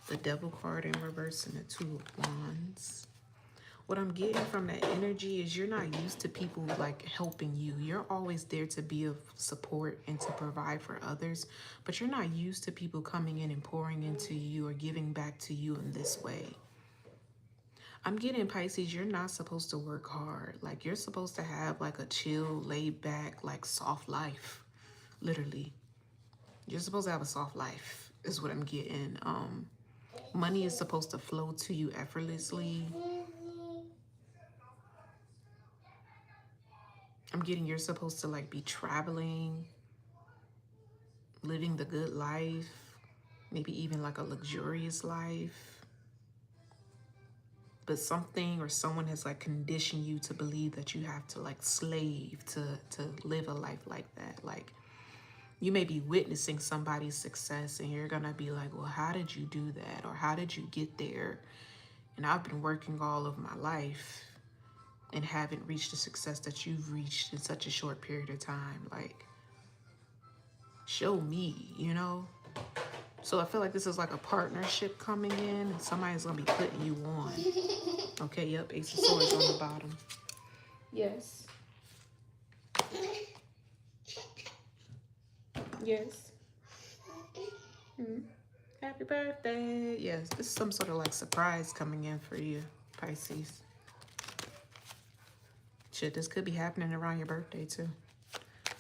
The Devil card in reverse and the Two of Wands. What I'm getting from that energy is you're not used to people like helping you. You're always there to be of support and to provide for others, but you're not used to people coming in and pouring into you or giving back to you in this way. I'm getting, Pisces, you're not supposed to work hard. Like you're supposed to have like a chill, laid back, like soft life, literally. You're supposed to have a soft life is what I'm getting. Money is supposed to flow to you effortlessly. I'm getting you're supposed to like be traveling, living the good life, maybe even like a luxurious life. But something or someone has like conditioned you to believe that you have to like slave to live a life like that. Like you may be witnessing somebody's success and you're gonna be like, well, how did you do that? Or how did you get there? And I've been working all of my life and haven't reached the success that you've reached in such a short period of time. Like, show me, you know? So I feel like this is like a partnership coming in and somebody's gonna be putting you on. Okay, yep, Ace of Swords on the bottom. Yes. Yes. Happy birthday. Yes, this is some sort of like surprise coming in for you, Pisces. Shit, this could be happening around your birthday too.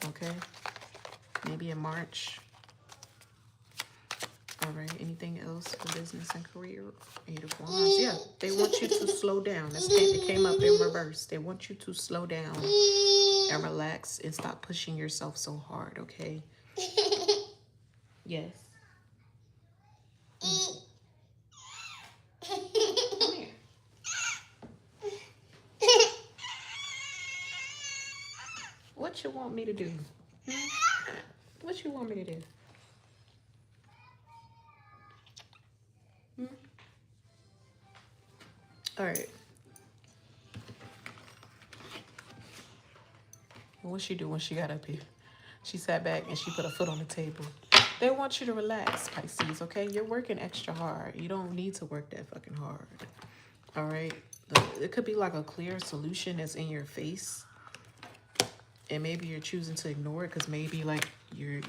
Okay? Maybe in March. All right, anything else for business and career? Eight of Wands. Yeah, they want you to slow down. It came up in reverse. They want you to slow down and relax and stop pushing yourself so hard, okay? Yes. Come here. What you want me to do? What you want me to do? All right. What she do when she got up here? She sat back and she put a foot on the table. They want you to relax, Pisces, okay? You're working extra hard. You don't need to work that fucking hard. All right? It could be like a clear solution that's in your face. And maybe you're choosing to ignore it because maybe like you're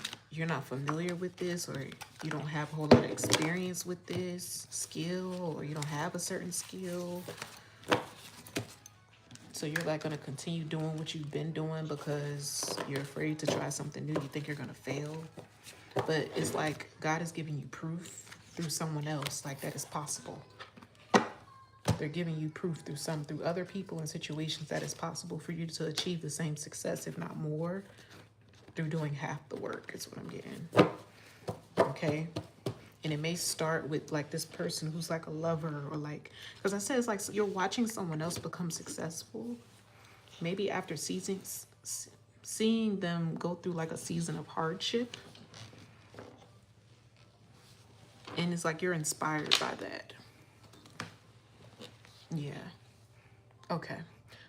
not familiar with this, or you don't have a whole lot of experience with this skill, or you don't have a certain skill. So you're like going to continue doing what you've been doing because you're afraid to try something new. You think you're going to fail. But it's like God is giving you proof through someone else, like that is possible. They're giving you proof through other people and situations that it's possible for you to achieve the same success, if not more, through doing half the work is what I'm getting. Okay? And it may start with like this person who's like a lover, or like, because I said it's like you're watching someone else become successful. Maybe after seeing them go through like a season of hardship. And it's like you're inspired by that. Yeah. Okay.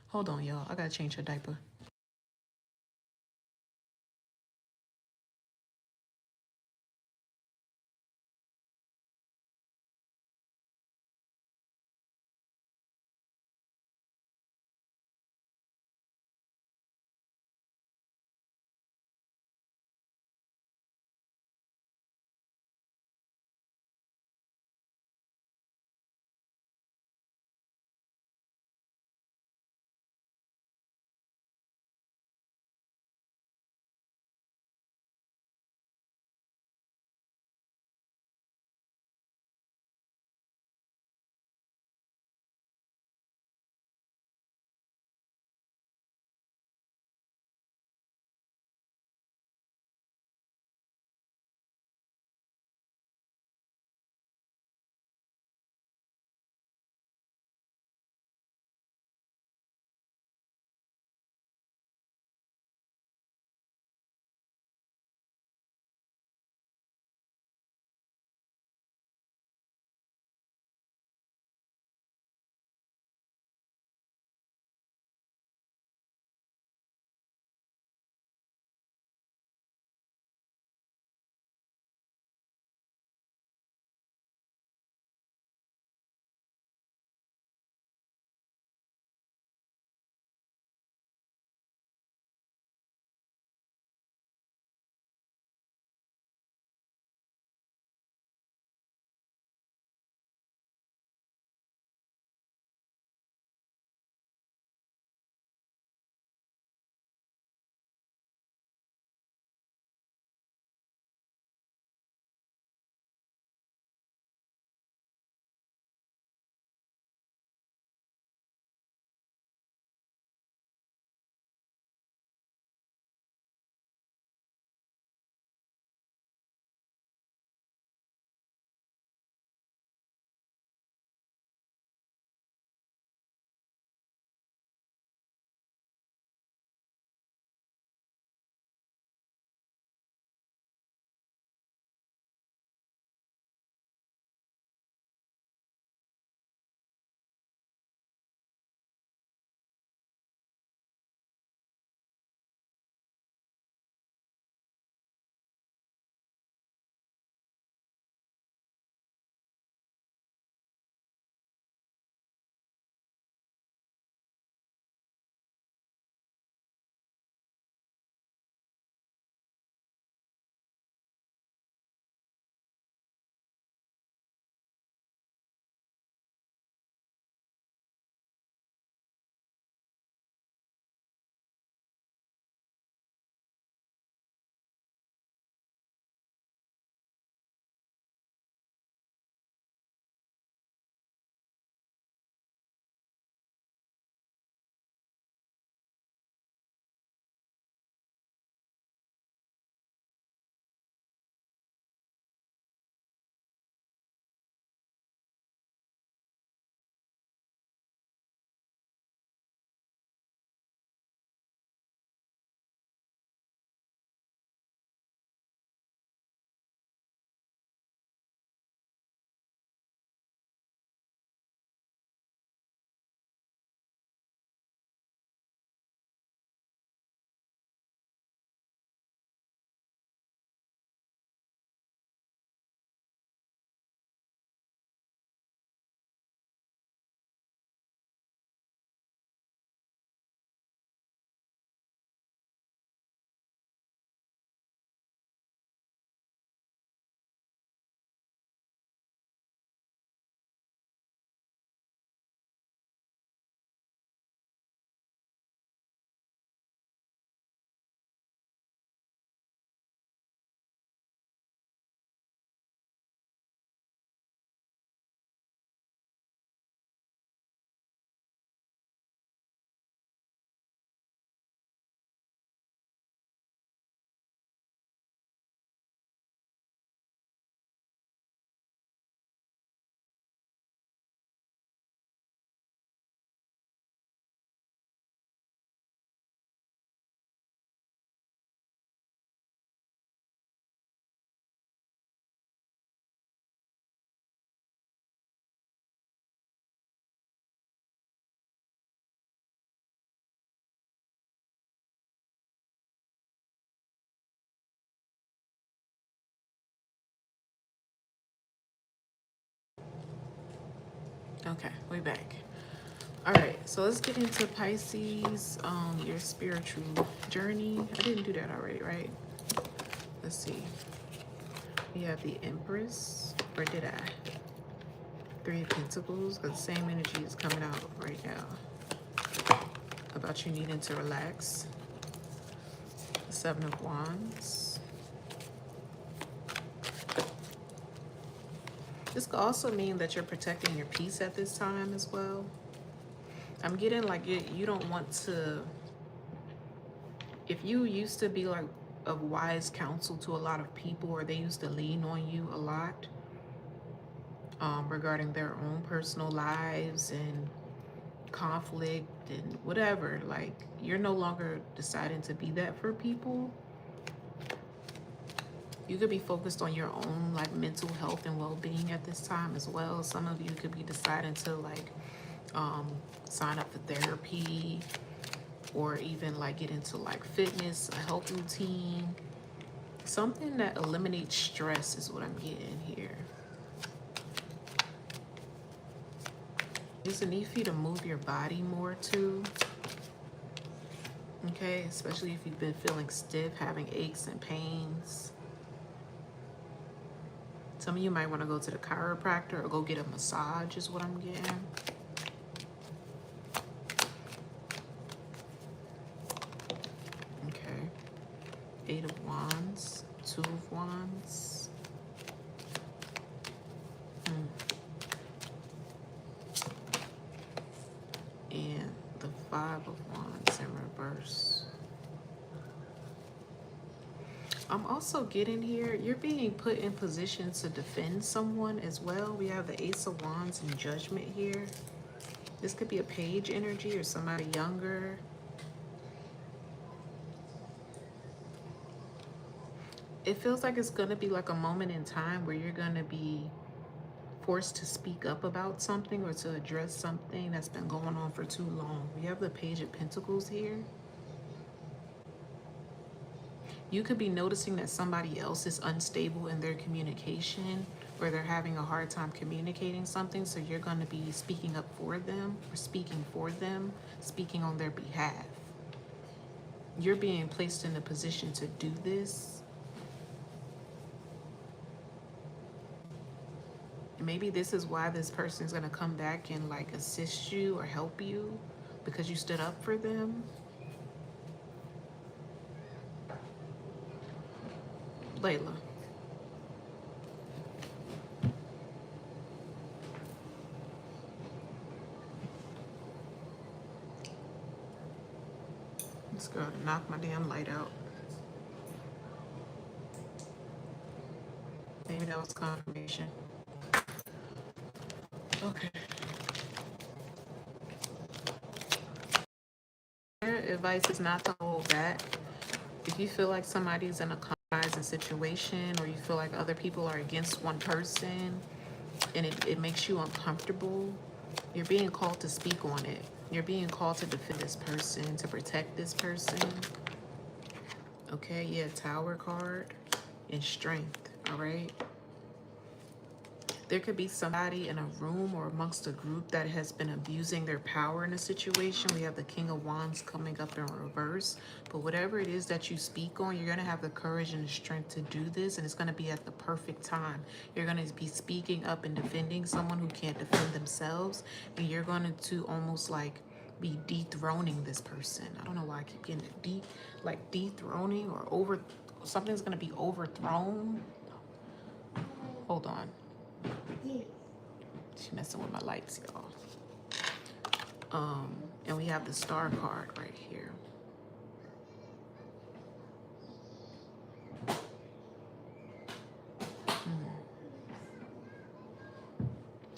Hold on, y'all. I gotta change her diaper. Okay, we back. All right, so let's get into Pisces, your spiritual journey. I didn't do that already, right? Let's see. We have the Empress, or did I? Three of Pentacles, because the same energy is coming out right now about you needing to relax. The Seven of Wands. This could also mean that you're protecting your peace at this time as well. I'm getting like you don't want to, if you used to be like of wise counsel to a lot of people, or they used to lean on you a lot regarding their own personal lives and conflict and whatever, like you're no longer deciding to be that for people. You could be focused on your own like mental health and well-being at this time as well. Some of you could be deciding to like sign up for therapy, or even like get into like fitness, a health routine, something that eliminates stress is what I'm getting here. There's a need for you to move your body more too. Okay, especially if you've been feeling stiff, having aches and pains. Some of you might want to go to the chiropractor or go get a massage is what I'm getting. Okay. Eight of Wands, Two of Wands. And the Five of Wands in reverse. I'm also getting here, you're being put in position to defend someone as well. We have the Ace of Wands and Judgment here. This could be a page energy or somebody younger. It feels like it's going to be like a moment in time where you're going to be forced to speak up about something or to address something that's been going on for too long. We have the Page of Pentacles here. You could be noticing that somebody else is unstable in their communication, or they're having a hard time communicating something, so you're going to be speaking up for them, or speaking for them, speaking on their behalf. You're being placed in a position to do this. And maybe this is why this person is going to come back and like assist you or help you, because you stood up for them. Layla. This girl to knock my damn light out. Maybe that was confirmation. Okay. Advice is not to hold back. If you feel like somebody's in a compromising situation, or you feel like other people are against one person and it makes you uncomfortable, you're being called to speak on it. You're being called to defend this person, to protect this person. Okay, yeah, Tower card and Strength, all right? There could be somebody in a room or amongst a group that has been abusing their power in a situation. We have the King of Wands coming up in reverse. But whatever it is that you speak on, you're going to have the courage and the strength to do this. And it's going to be at the perfect time. You're going to be speaking up and defending someone who can't defend themselves. And you're going to almost like be dethroning this person. I don't know why I keep getting it like dethroning or over. Something's going to be overthrown. Hold on. She messing with my lights, y'all. And we have the Star card right here.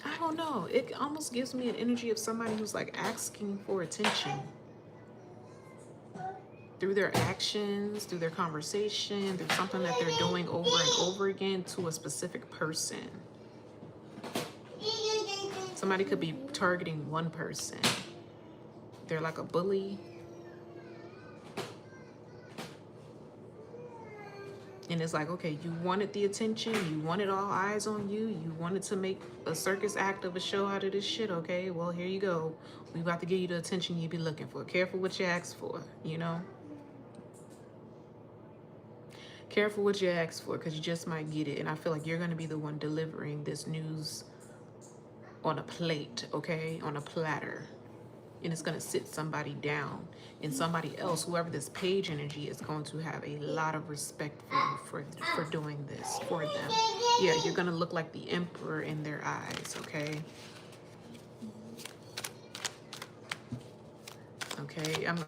I don't know. It almost gives me an energy of somebody who's like asking for attention. Through their actions, through their conversation, through something that they're doing over and over again to a specific person. Somebody could be targeting one person. They're like a bully. And it's like, okay, you wanted the attention, you wanted all eyes on you, you wanted to make a circus act of a show out of this shit, okay? Well, here you go. We about to give you the attention you be looking for. Careful what you ask for, you know? Careful what you ask for, because you just might get it. And I feel like you're going to be the one delivering this news on a plate, okay? On a platter. And it's going to sit somebody down, and somebody else, whoever this page energy, is going to have a lot of respect for you for doing this for them. Yeah, you're going to look like the emperor in their eyes, okay? Okay, I'm